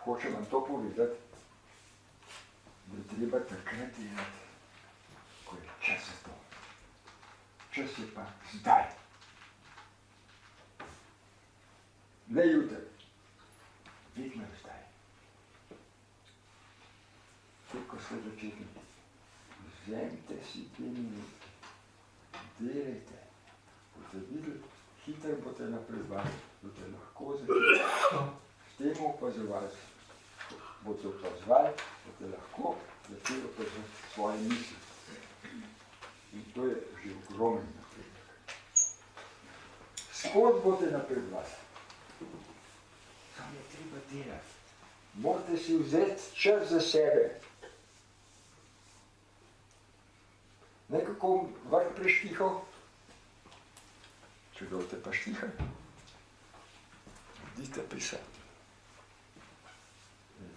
Hočem vam to povedati, da je treba takrat delati, ko je čas za to. Čas je pa zdaj. Ne jutri. Vedno je zdaj. Tudi ko ste začetni. Vzemite si 2 minute, delajte, boste videli, hitro boste napredovali, boste lahko začeli s tem opazovati, boste opazovali, boste lahko začeli opazovati svoje misli. In to je že ogromen napredek. Skod boste napredovali? Sam je treba delati. Morate si vzeti čas za sebe. Nekako vrh preštihal, če ga boste pa štihali, idite pisati.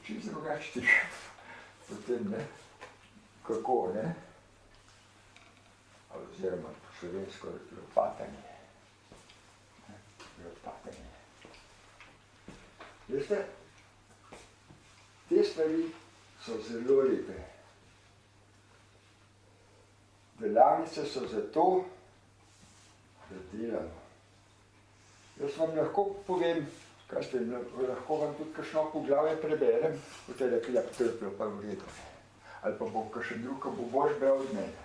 Čisto drugače štihati. Potem ne, kako ne, oziroma po slovensko lopatanje. Lopatanje. Veste, te stvari so zelo lepe. Delavnice so zato, da delamo. Jaz vam lahko povem, kaj ste, lahko vam tudi kakšno poglavje preberem, boste rekli, ja, to je bilo pa v redu. Ali pa bo kakšen drug, ko bo boš bral od mene.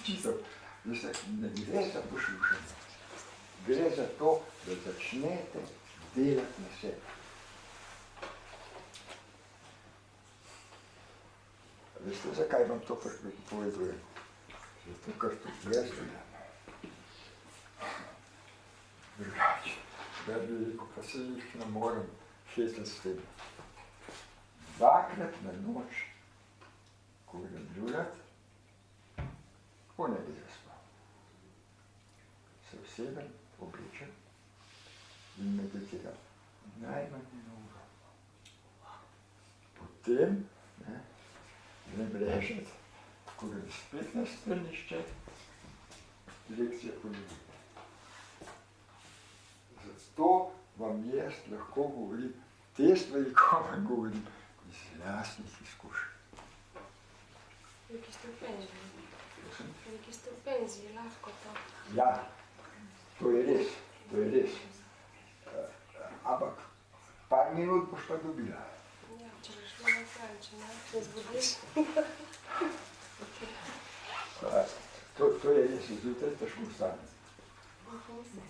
Čisto, ne gre za poslušanje. Gre za to, da začnete delati na sebi. Veste, zakaj vam to povedujem? Zato, ker tudi jaz delam. Drugače, da bi rekel, pa se jih ne morem šetati s tem. 2-krat na noč, ko grem žurat, ko ne bi zaspal. Se usedem, oblečem in meditiram. Najmanj 1 uro. Potem, grem ležati, ko grem spet na stranišče, lekcije poljubim. Zato vam jaz lahko govorim te stvari, ko vam govorim iz lastnih izkušenj. Neki ste v penziji, lahko to. Ja, to je res, to je res. Ampak par minut boš pa dobila. Ja, če boš šlo naprej, če ne zbudiš. To je res, zjutraj težko vstane.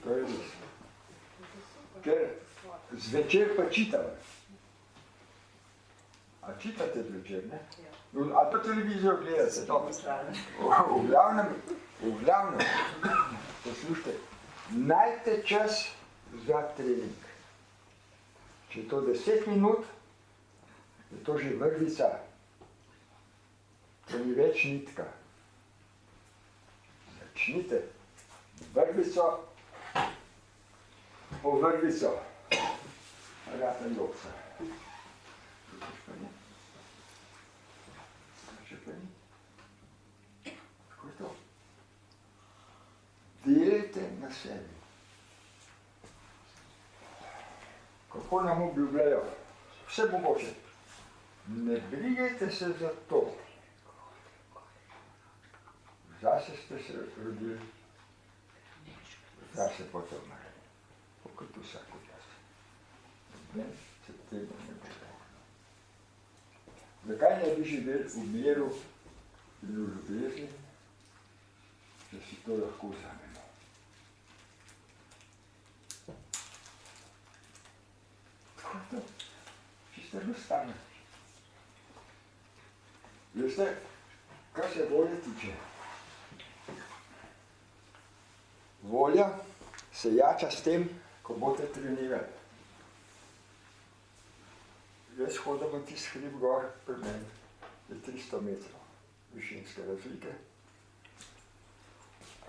To je res. Ker zvečer pa čitam. A čitate zvečer, ne? Ali pa televizijo gledate, dobro. V glavnem, poslušajte, najte čas za trening. Če je to 10 minut, je to že vrvica. To ni več nitka. Začnite vrvico po vrvico. Rata ljopca. Še pa ni. Tako je to. Delajte na sebi. Kako nam obljubljajo? Vse mogoče. Ne brigajte se za to. Zase ste se rodili, zase boste umrli. Kot vsak od nas. Ne, se tega ne bo dobro. Zakaj ne bi živeli v miru in v ljubezni, da si to lahko vzamemo? Tako je to. Čisto enostavno. Veste, kar se volje tiče. Volja se jača s tem, ko boste trenirali. Jaz hodim v tisti hrib gor, pri meni je 300 metrov višinske razlike.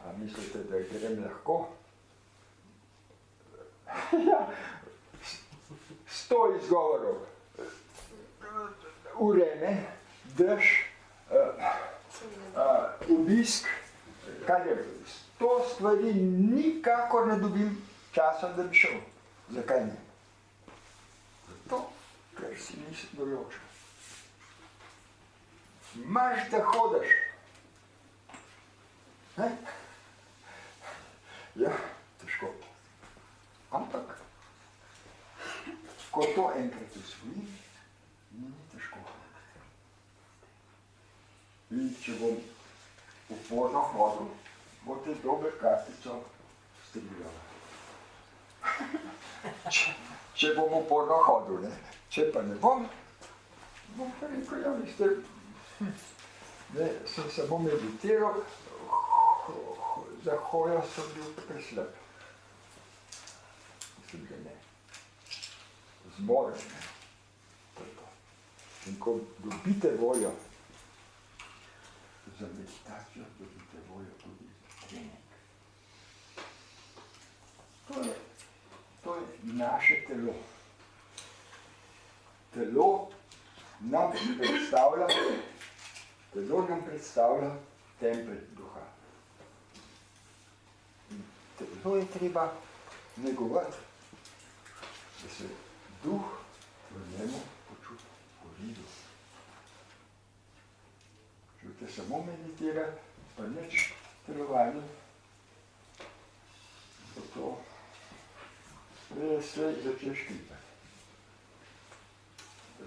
A mislite, da grem lahko? Ja, 100 izgovorov. Vreme, dež, obisk, kaj je, 100 stvari nikakor ne dobim časa, da bi šel. Zakaj ne? Zato, ker si nisi določil. Imaš, da hodaš. Ne? Ja, težko. Ampak, ko to enkrat usvoji, ni težko. In če bom uporno hodil, boste dober kartico striljala. Če bom uporno hodil, ne? Če pa ne bom pa rekel, ja, veste, ne, sem samo meditiral, za hojo sem bil preslab. Mislim, da ne. Zmorem, ne. To je to. In ko dobite voljo za meditacijo, dobite voljo tudi za trening. To je naše telo. Telo nam predstavlja tempelj duha. In telo je treba negovati, da se duh v njemu počuti gorido. Če boste samo meditirati, pa nič telovali, bo to vse začne škripati.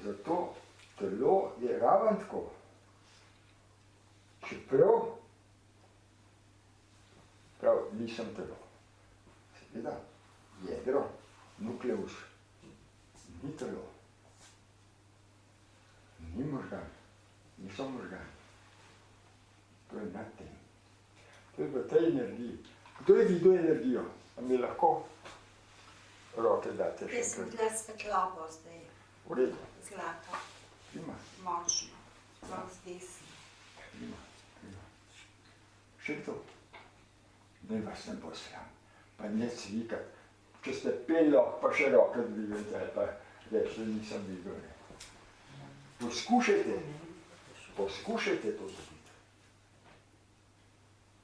Zato telo je raven tako. Čeprav nisem telo. Seveda, jedro, nukleus, ni telo. Ni možgan, niso možgani. To je nad tem. To je v tej energiji. Kdo je videl energijo? A mi lahko roke date še Jaz sem bila svetlobo zdaj, v redu. zlato, Ima. močno, sploh z desno. Ima. Še kdo? Ne vas ne bo sram, pa ne cvikat. Če ste peljo, pa še roke dvigajte, pa reči, nisem videl. Poskušajte to dobiti.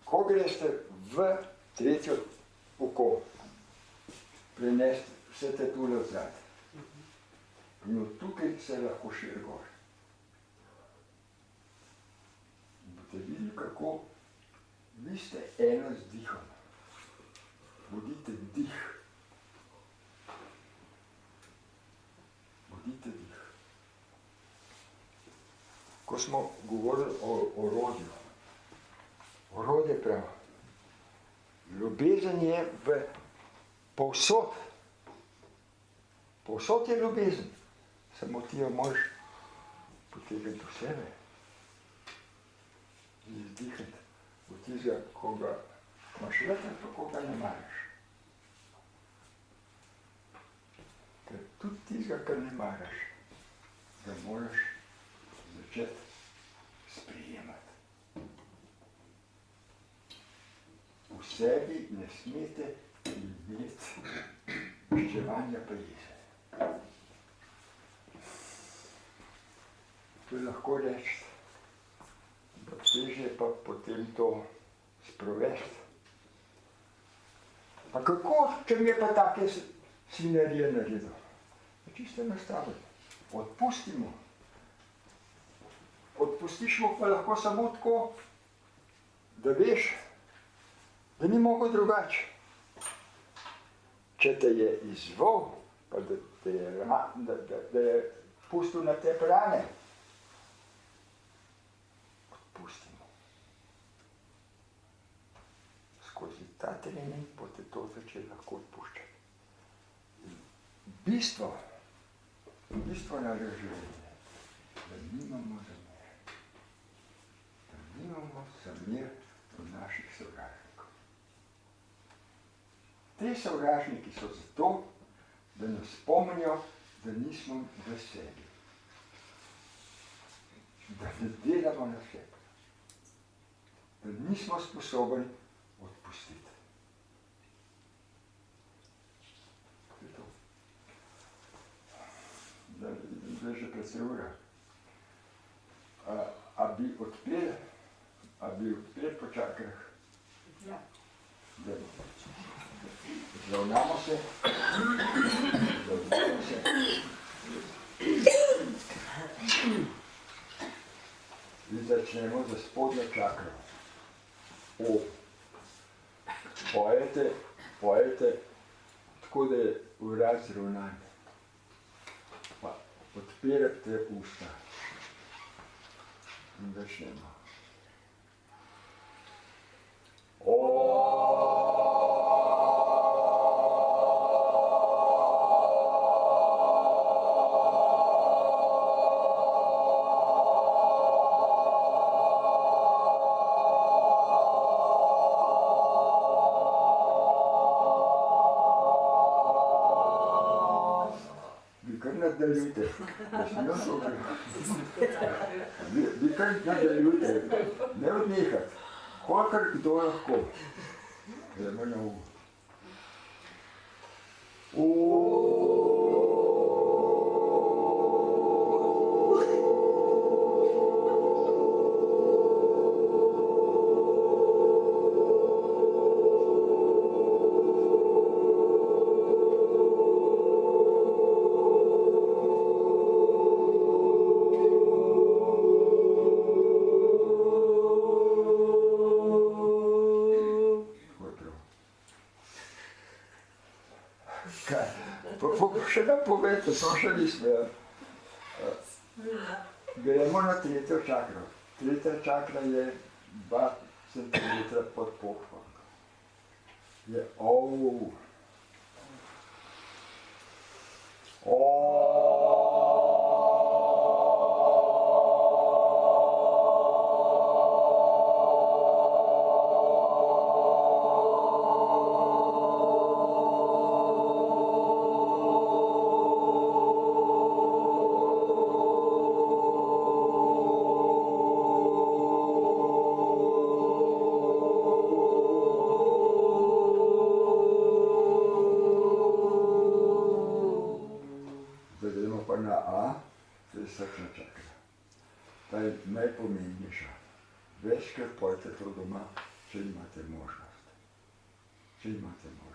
Ko greste v tretjo oko, prenesti vse te tule vzad. In od tukaj se lahko širi gor. In boste videli, kako vi ste eno z dihom. Bodite dih. Bodite dih. Ko smo govorili o orodju, orodje prav. Ljubezen je povsod. Povsod je ljubezen. Samo ti jo moraš potegniti do sebe. In izdihati. Od tistega, koga imaš rad, pa koga ne maraš. Ker tudi tistega, kar ne maraš, ga moraš začeti sprejemati. V sebi ne smete imeti maščevanja pa jeze. To je lahko reči, da težje pa potem to sprovesti. Pa kako, če mi je pa take svinarije naredil? Čisto nastavljeno. Odpustimo. Odpustiš mu pa lahko samo tako, da veš, da ni mogel drugače. Če te je izzval, pa da je pustil na te rane, odpustimo. Skozi ta trening boste to začeli lahko odpuščati. Bistvo našega življenja, da nimamo zamer. Da nimamo zamer v naših sovražnikov. Te sovražniki so zato, da nas spomnijo, da nismo v sebi. Da ne delamo na sebi. Da nismo sposobni odpustiti. Zdaj že precej ura. A bi odpel po čakrah? Ja. Zravnamo se. In začnemo za spodnjo čakro. Pojete tako, da je vrat zravnan. Odpirate usta in začnemo. nadaljujte. Da sem jaz okej. Vi kar nadaljujte, ne odnehati. Kolikor kdo lahko. Gremo na ум. Še nam povete, smo še nismo. Gremo na tretjo čakro. Tretja čakra je 2 cm pod pohvom. Je OU. Srčna čakra. Ta je najpomembnejša. Večkrat pojte to doma, če imate možnost. Če imate možnost.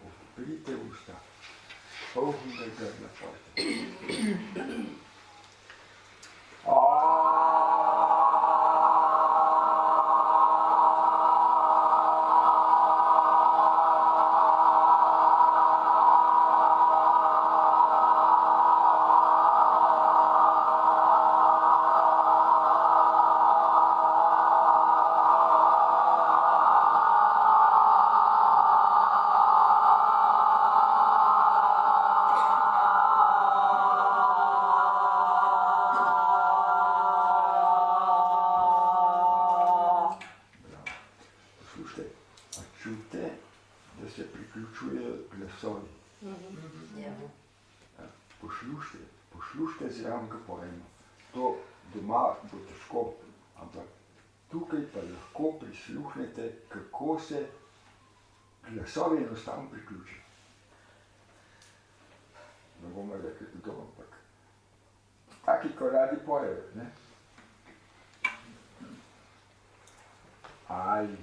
Odprite usta, polnega grla pojte. Čute, da se priključujejo glasovi. Poslušajte zraven, ko pojemo. To doma bo težko, ampak tukaj pa lahko prisluhnete, kako se glasovi enostavno priključijo. Ne bomo rekli kdo, ampak taki, ko radi pojejo, ne? Ali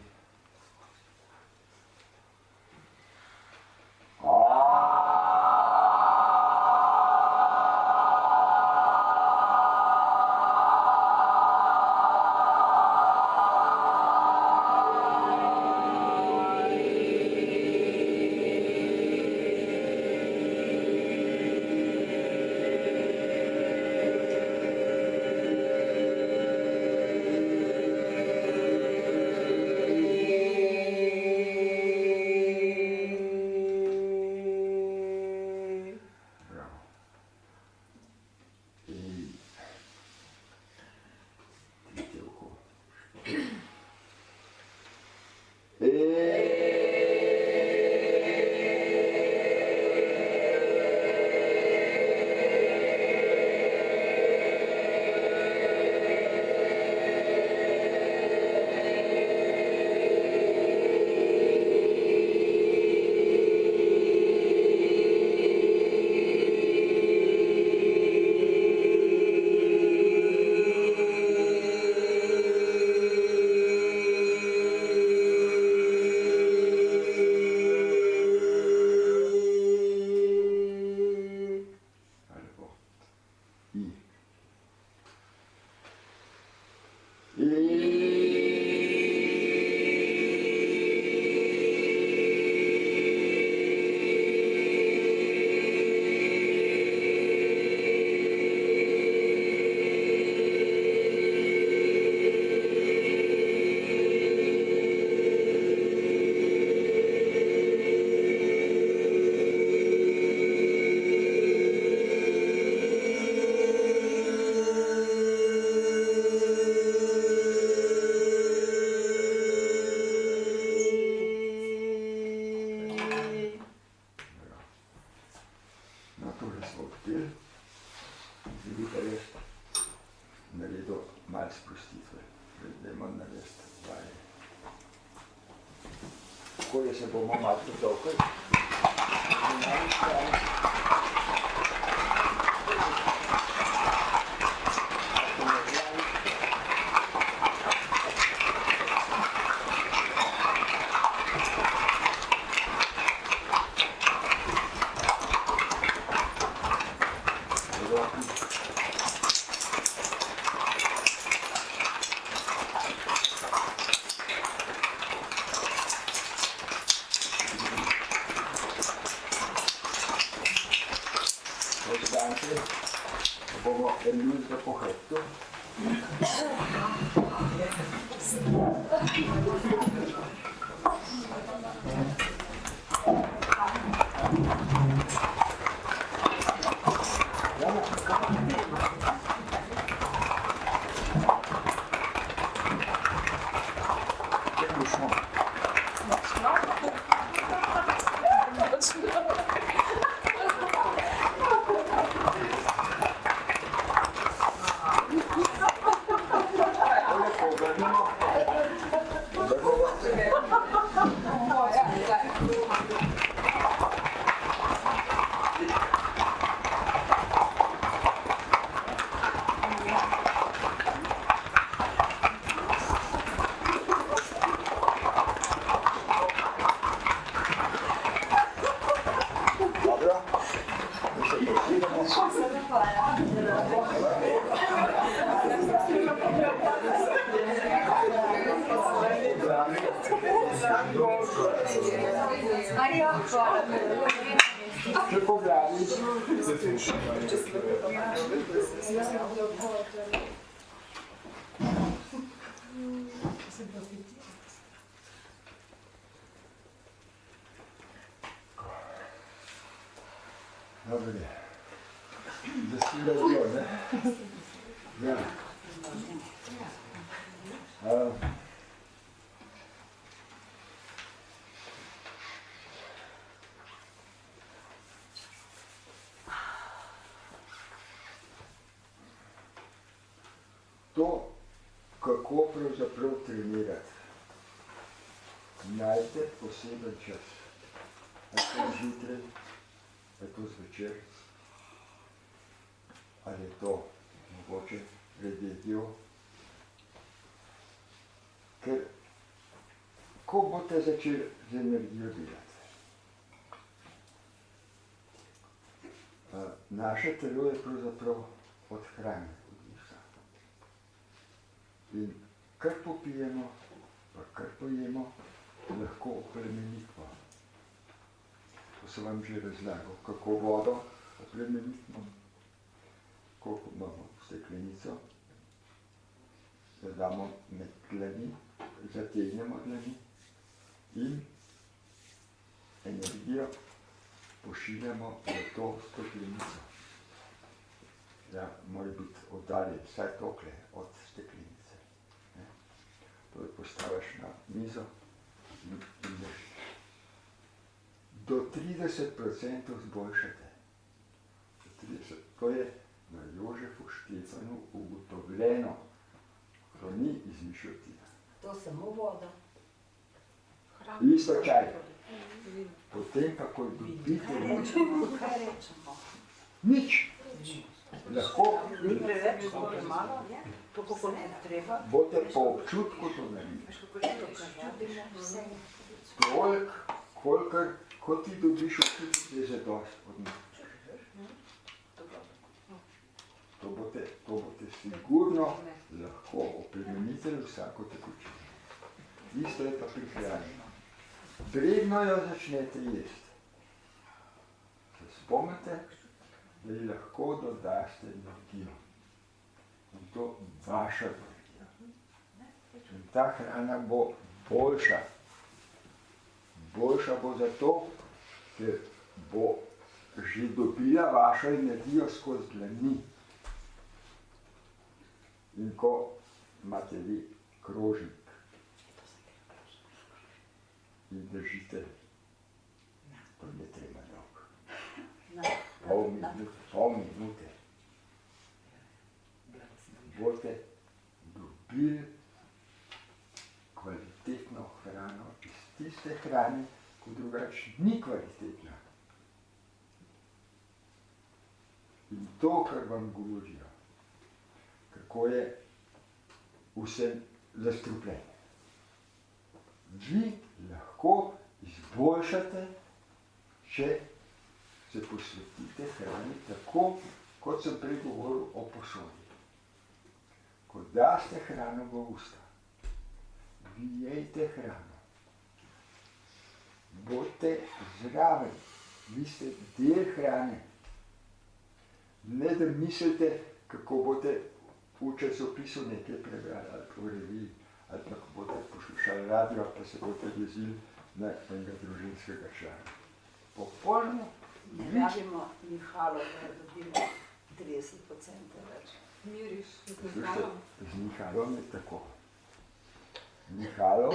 tako da se bomo malo potolkali. Bomo enega po hrbtu. Lepo glavi. Dobre. Da si radio, ne? Ja. To, kako pravzaprav trenirati, najte poseben čas. Je to zjutraj, je to zvečer, ali je to mogoče pred jedjo. Ker, ko boste začeli z energijo delati, naše telo je pravzaprav odhranjeno. In kar popijemo, pa kar pojemo, lahko oplemenitimo. To sem vam že razlagal, kako vodo oplemenitimo, koliko imamo steklenico, da damo med dlani, zategnemo dlani in energijo pošiljamo v to steklenico. Da mora biti oddaljen vsaj tokle od steklenice. To postaviš na mizo in držiš. Do 30% zboljšate. To je na Jožefu Štefanu ugotovljeno. To ni izmišljotina. To samo voda. Isto čaj. Potem pa, ko dobite Kaj rečemo? nič. Lahko Ni preveč, ko premalo, to kako ne treba. boste po občutku to naredili. Kolikor, ko ti dobiš občutek, je že dost od njih. To boste sigurno lahko oplemeniteli vsako tekočino. Isto je pa pri hrani. Predno jo začnete jesti. Se spomnite, da ji lahko dodaste energijo. In to vaša energija. In ta hrana bo boljša. Boljša bo zato, ker bo že dobila vašo energijo skozi dlani. In ko imate vi krožnik in držite, to ne treba dolgo, pol minute, boste dobili kvalitetno hrano iz tiste hrane, ko drugače ni kvalitetna. In to, kar vam govorijo, kako je vse zastrupljeno. Vi lahko izboljšate, če se posvetite hrani tako, kot sem prej govoril o posodi. Ko daste hrano v usta, vi jejte hrano. Bodite zraven, vi ste del hrane. Ne da mislite, kako boste v časopisu nekaj prebrali, ali pa v reviji, ali pa kako boste poslušali radio, pa se boste vezili na enega družinskega člana. Popolno. Ne rabimo Mihalo, da dobimo 30% več. Miriš z Slušajte, Mihalom. z Mihalom je tako. Mihalo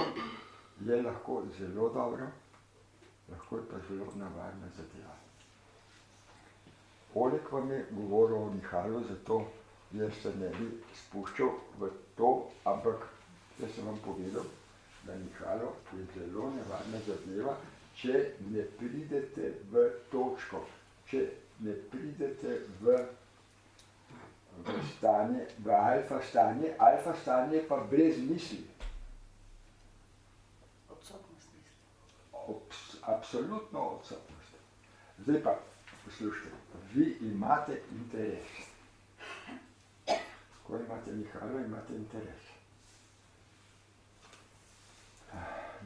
je lahko zelo dobro, lahko je pa zelo nevarna zadeva. Oleg vam je govoril o Mihalu, zato jaz se ne bi spuščal v to, ampak jaz sem vam povedal, da Mihalo je zelo nevarna zadeva, če ne pridete v točko, če ne pridete v stanje, v alfa stanje pa brez misli. Odsotnost misli. Absolutno odsotnost. Zdaj pa, poslušajte, vi imate interes. Ko imate Mihalo, imate interes.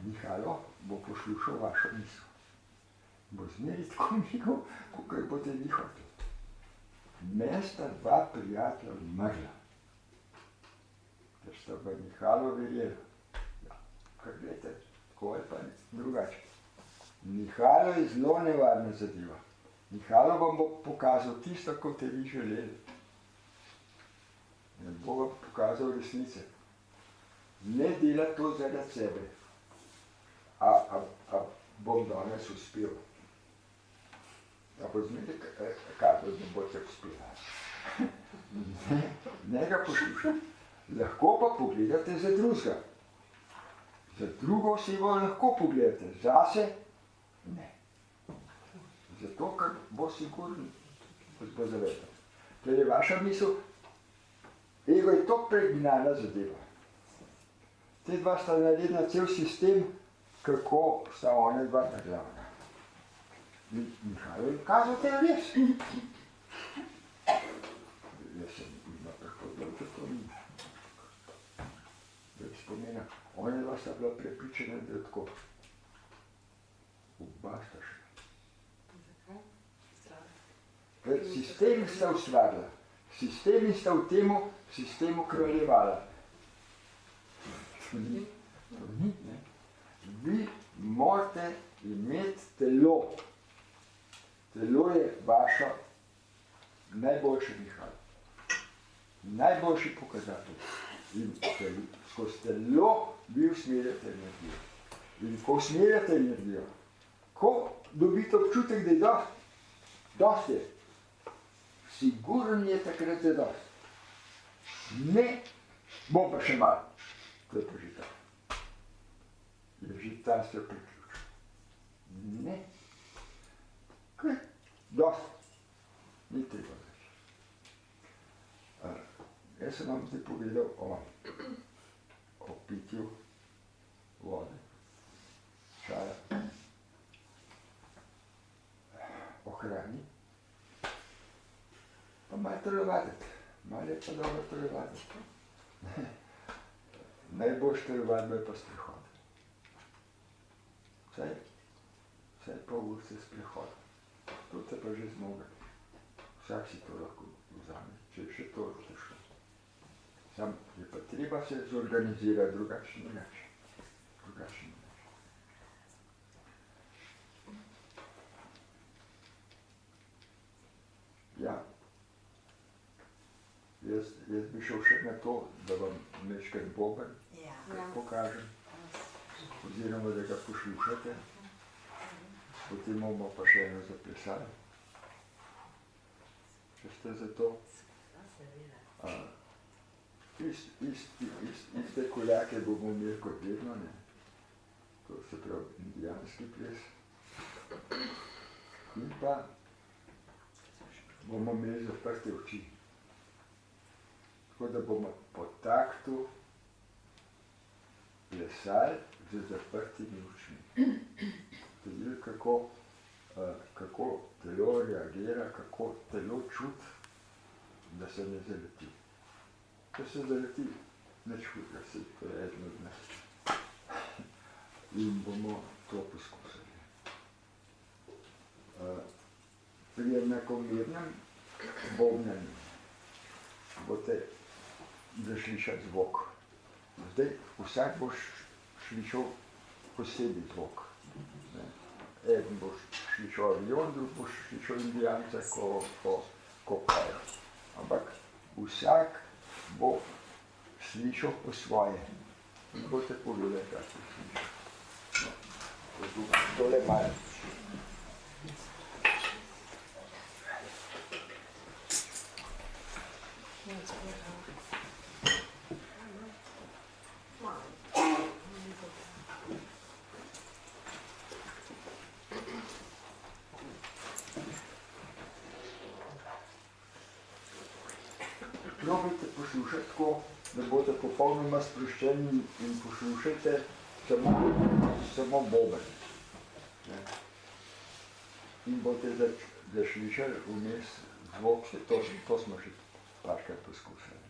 Mihalo bo poslušal vašo misel. Bo zmeri tako migal, kakor boste vi hoteli. Mene sta dva prijatelja umrla, ker sta v Mihalo verjela. Ja, kar gledajte, tako je pa drugače. Mihalo je zelo nevarna zadeva. Mihalo vam bo pokazal tisto, kot ste vi želeli. Ne bo vam pokazal resnice. Ne dela to zaradi sebe. A bom danes uspel. A bo zmeri, kaj ne boste uspeli. Ne ga poslušati. Lahko pa pogledate za drugega. Za drugo osebo lahko pogledate, zase ne. Zato, ker bo sigurno, bo zavedal. Ker je vaša misel, ego je to pregnana zadeva. Te dva sta naredila cel sistem, kako sta one dva glavna. Mihajlo je kazal te res. Jaz sem ima prehodil, da to ni. Bez spomena, one dva sta bila prepričana, da je tako. Oba sta še. Sistem sta ustvarila. Sistemi sta v temu sistemu kraljevala. To ni, ne. Vi morate imeti telo. Telo je vaša najboljša Mihalo. Najboljši pokazatelj. In skozi telo vi usmerjate energijo. In ko usmerjate energijo, ko dobite občutek, da je dosti je, sigurno je takrat za dosti. Ne, bom pa še malo. To je pa že ta. Je že ta se priključil. Ne. Kaj? Dosti. Ni treba več. Jaz sem vam zdaj povedal o pitju vode, čaja, o hrani. Pa malo telovaditi. Malo je pa dobro telovaditi. Najboljš telovadba je pa sprehod. Vsaj pol ure sprehod. To te pa že zmoga. Vsak si to lahko vzame, če je še to težko. Sam je pa treba se zorganizirati drugačni način. Ja. Jaz bi šel še na to, da vam nekaj boben pokažem, oziroma da ga poslušate, potem bomo pa še eno zaplesali. Če ste za to? Iste koljake bomo imeli kot vedno, ne? To se pravi, pravi indijanski ples. In pa bomo imeli zaprte oči. Tako da bomo po taktu plesali z zaprtimi očmi. Videli, kako telo reagira, kako telo čuti, da se ne zaleti. Če se zaleti, nič hudega, to je eden od nas. In bomo to poskusili. Pri enakomernem bobnanju boste zaslišali zvok. Zdaj vsak bo slišal posebej zvok. Eden bo slišal avion, drug bo slišal indijanca, ko pajo. Ampak vsak bo slišal po svoje. In boste povedali, kaj ste slišali. Tole malo. Probajte poslušati tako, da boste popolnoma sproščeni in poslušajte samo boben. In boste zaslišali vmes zvok, to smo še parkrat poskušali.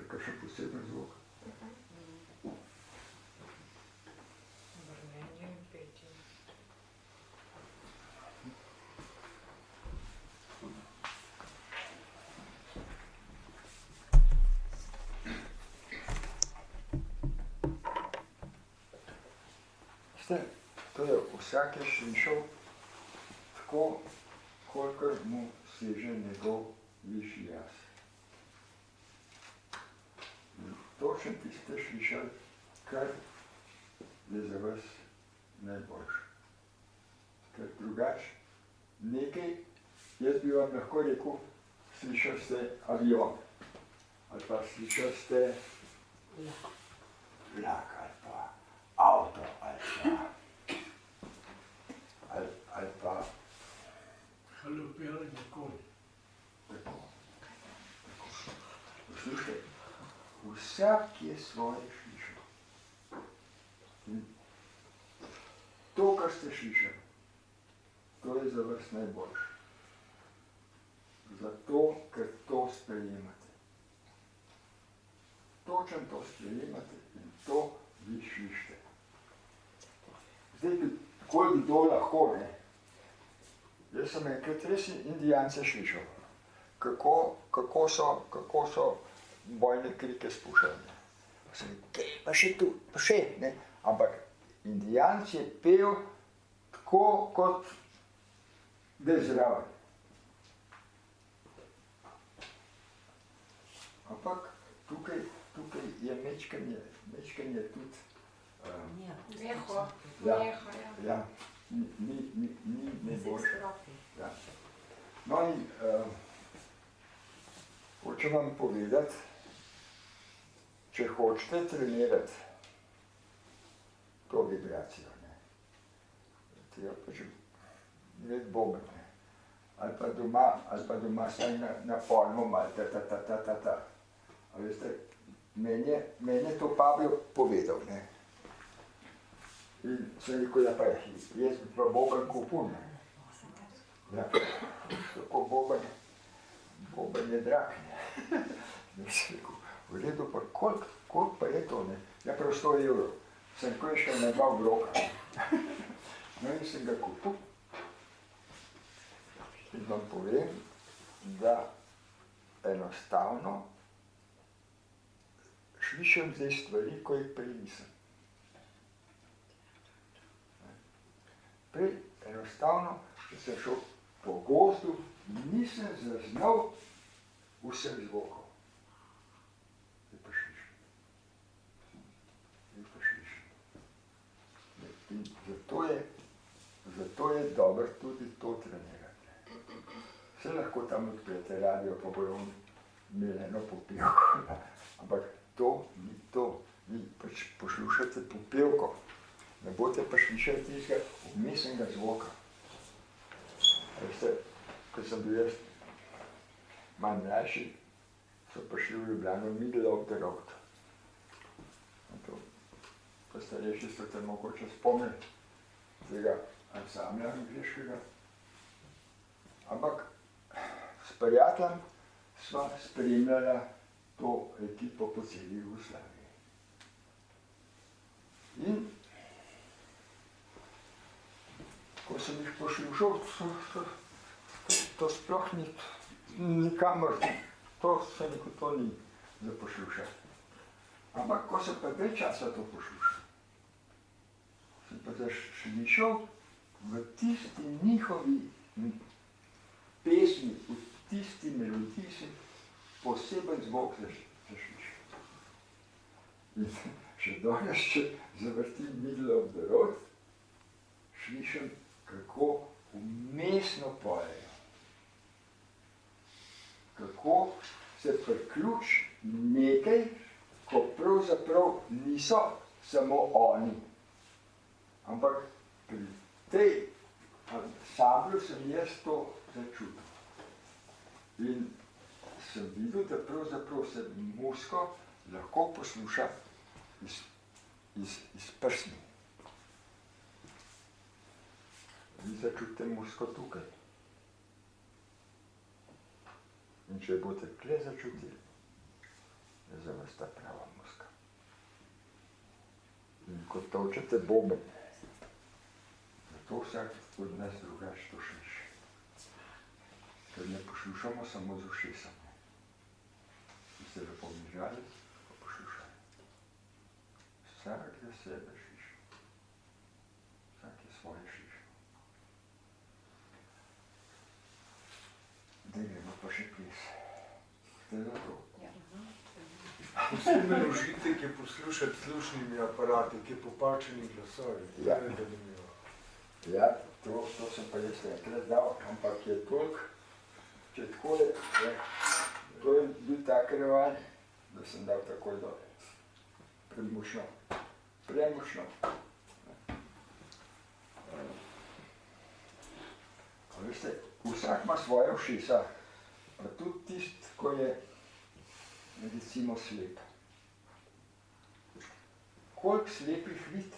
kakšen poseben zvok. Brnenje in petje. To je vsak je slišal tako, kolikor mu seže njegov višji jaz. In točno tiste slišali, kar je za vas najboljše. Ker drugače nekaj, jaz bi vam lahko rekel, slišali ste avion, ali pa slišali ste vlak, ali pa avto, ali pa Halopiranje konj. tako. Poslušaj, vsak je svoje slišal. In to, kar ste slišali, to je za vas najboljše. Zato, ker to sprejemate. Točno to sprejemate in to vi slišite. Zdaj, koliko kdo lahko, ne? Jaz sem enkrat res Indijance slišal, kako so bojne krike spuščali. Sem rekel, pa še tu, pa še, ne? Ampak Indijanc je pel tako, kot da je zraven. Ampak tukaj je mečkanje tudi Neho. Ja. Neho, ja. ja, ni boljše. Ja. No in hočem vam povedati, če hočete trenirati to vibracijo, ne, treba pač imeti boben, ne, ali pa doma saj na polno malo ta. A veste, meni je to Pablo povedal, ne. In sem rekel, ja pa jaz bi pa boben kupil, ne. Ja, tako boben je drag, ne. Ne sem rekel, v redu, pa koliko pa je to, ne? Ja, prav 100 evrov. Sem ko je šel na 2 obroka. No in sem ga kupil. In vam povem, da enostavno slišim zdaj stvari, ko jih prej nisem. Prej enostavno, če sem šel po gozdu, nisem zaznal vseh zvokov. Zdaj pa slišim. In zato je dobro tudi to trenirati. Vse lahko tam odprete radio, pa bojo imeli eno popevko. Ampak to ni to. Vi pač poslušate popevko. Ne boste pa slišali tistega vmesnega zvoka. Veste, ko sem bil jaz manj mlajši, so prišli v Ljubljano Middle of the Road. Pa starejši so te mogoče spomniti tega ansambla angliškega. Ampak s prijateljem sva spremljala to ekipo po celi Jugoslaviji. In ko sem jih poslušal, to sploh ni nikamor, to se neko to ni za poslušati. Ampak ko sem pa dve časa to poslušal, sem pa slišal v tisti njihovi pesmi, v tisti melodiji sem poseben zvok zaslišal. In še danes, če zavrtim Middle of the Road, slišim, kako vmesno pojejo. Kako se priključi nekaj, ko pravzaprav niso samo oni. Ampak pri tej ansamblu sem jaz to začutil. In sem videl, da pravzaprav se muziko lahko posluša iz prsni. Vi začutite muziko tukaj. In če boste tle začutili, je za vas ta prava muska. In ko točete boben, zato vsak od nas drugače to sliši. Ker ne poslušamo samo z ušesami. Vi ste lepo mižali, pa poslušali. Vsak za sebe šiša. Vsak je svoje šiša. Da gremo pa še ples. Ste za to? Vsi me užitek je poslušati slušnimi aparati, ki je popačeni glasovi. Ja. To je zanimivo. Ja, to sem pa jaz enkrat dal, ampak je toliko, če tako je, to je bil tak revanj, da sem dal takoj dol. Premočno. Premočno. A veste, vsak ima svoje ušesa, pa tudi tist, ko je recimo slep. Koliko slepih vidi?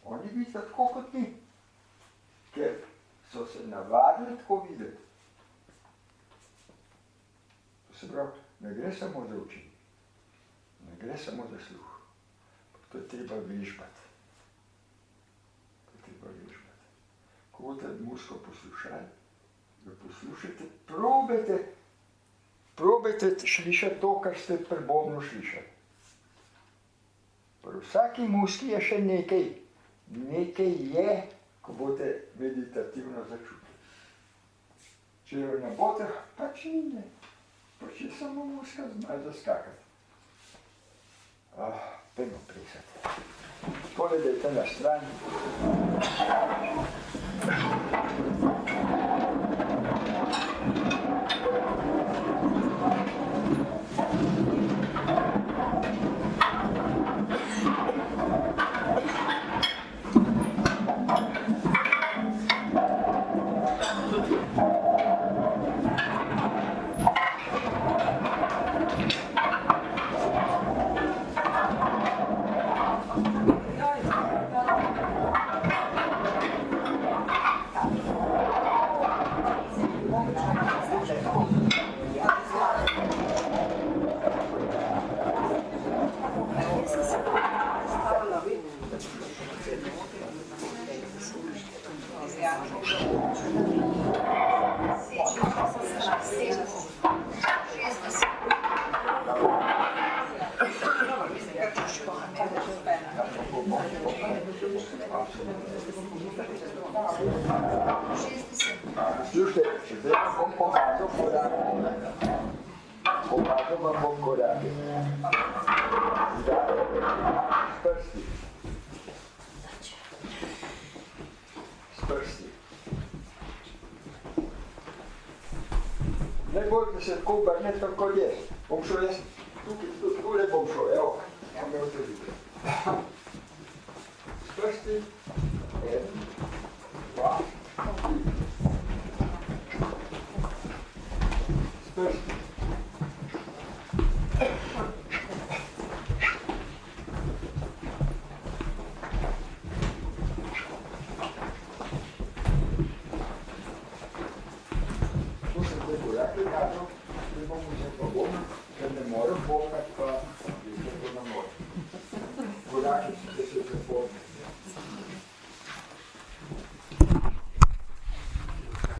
Oni vidijo tako kot mi, ker so se navadili tako videti. To se pravi, ne gre samo za oči, ne gre samo za sluh. To je treba vežbati. To je treba vežbati. Ko boste musko poslušali, ga poslušajte, probajte slišati to, kar ste pri bobnu slišali. Pri vsaki muski je še nekaj. Nekaj je, ko boste meditativno začutili. Če jo ne boste, pač ni, pač je samo muska zna zaskakati. Pejmo plesati. Tole dajte na stran. Slušajte, zdaj vam bom pokazal korake. Pokazal vam bom korake. Zdaj, s prsti. S prsti. Najbolj, da se tako obrnete, kot je. Bom šel jaz, tukaj bom šel, evo. Bom me otvorite. S prsti. 1, 2. Prsti. Tu sem te korake kazal, zdaj bom vzel pa bobna, ker ne morem bobnati, pa to ne morem. Korake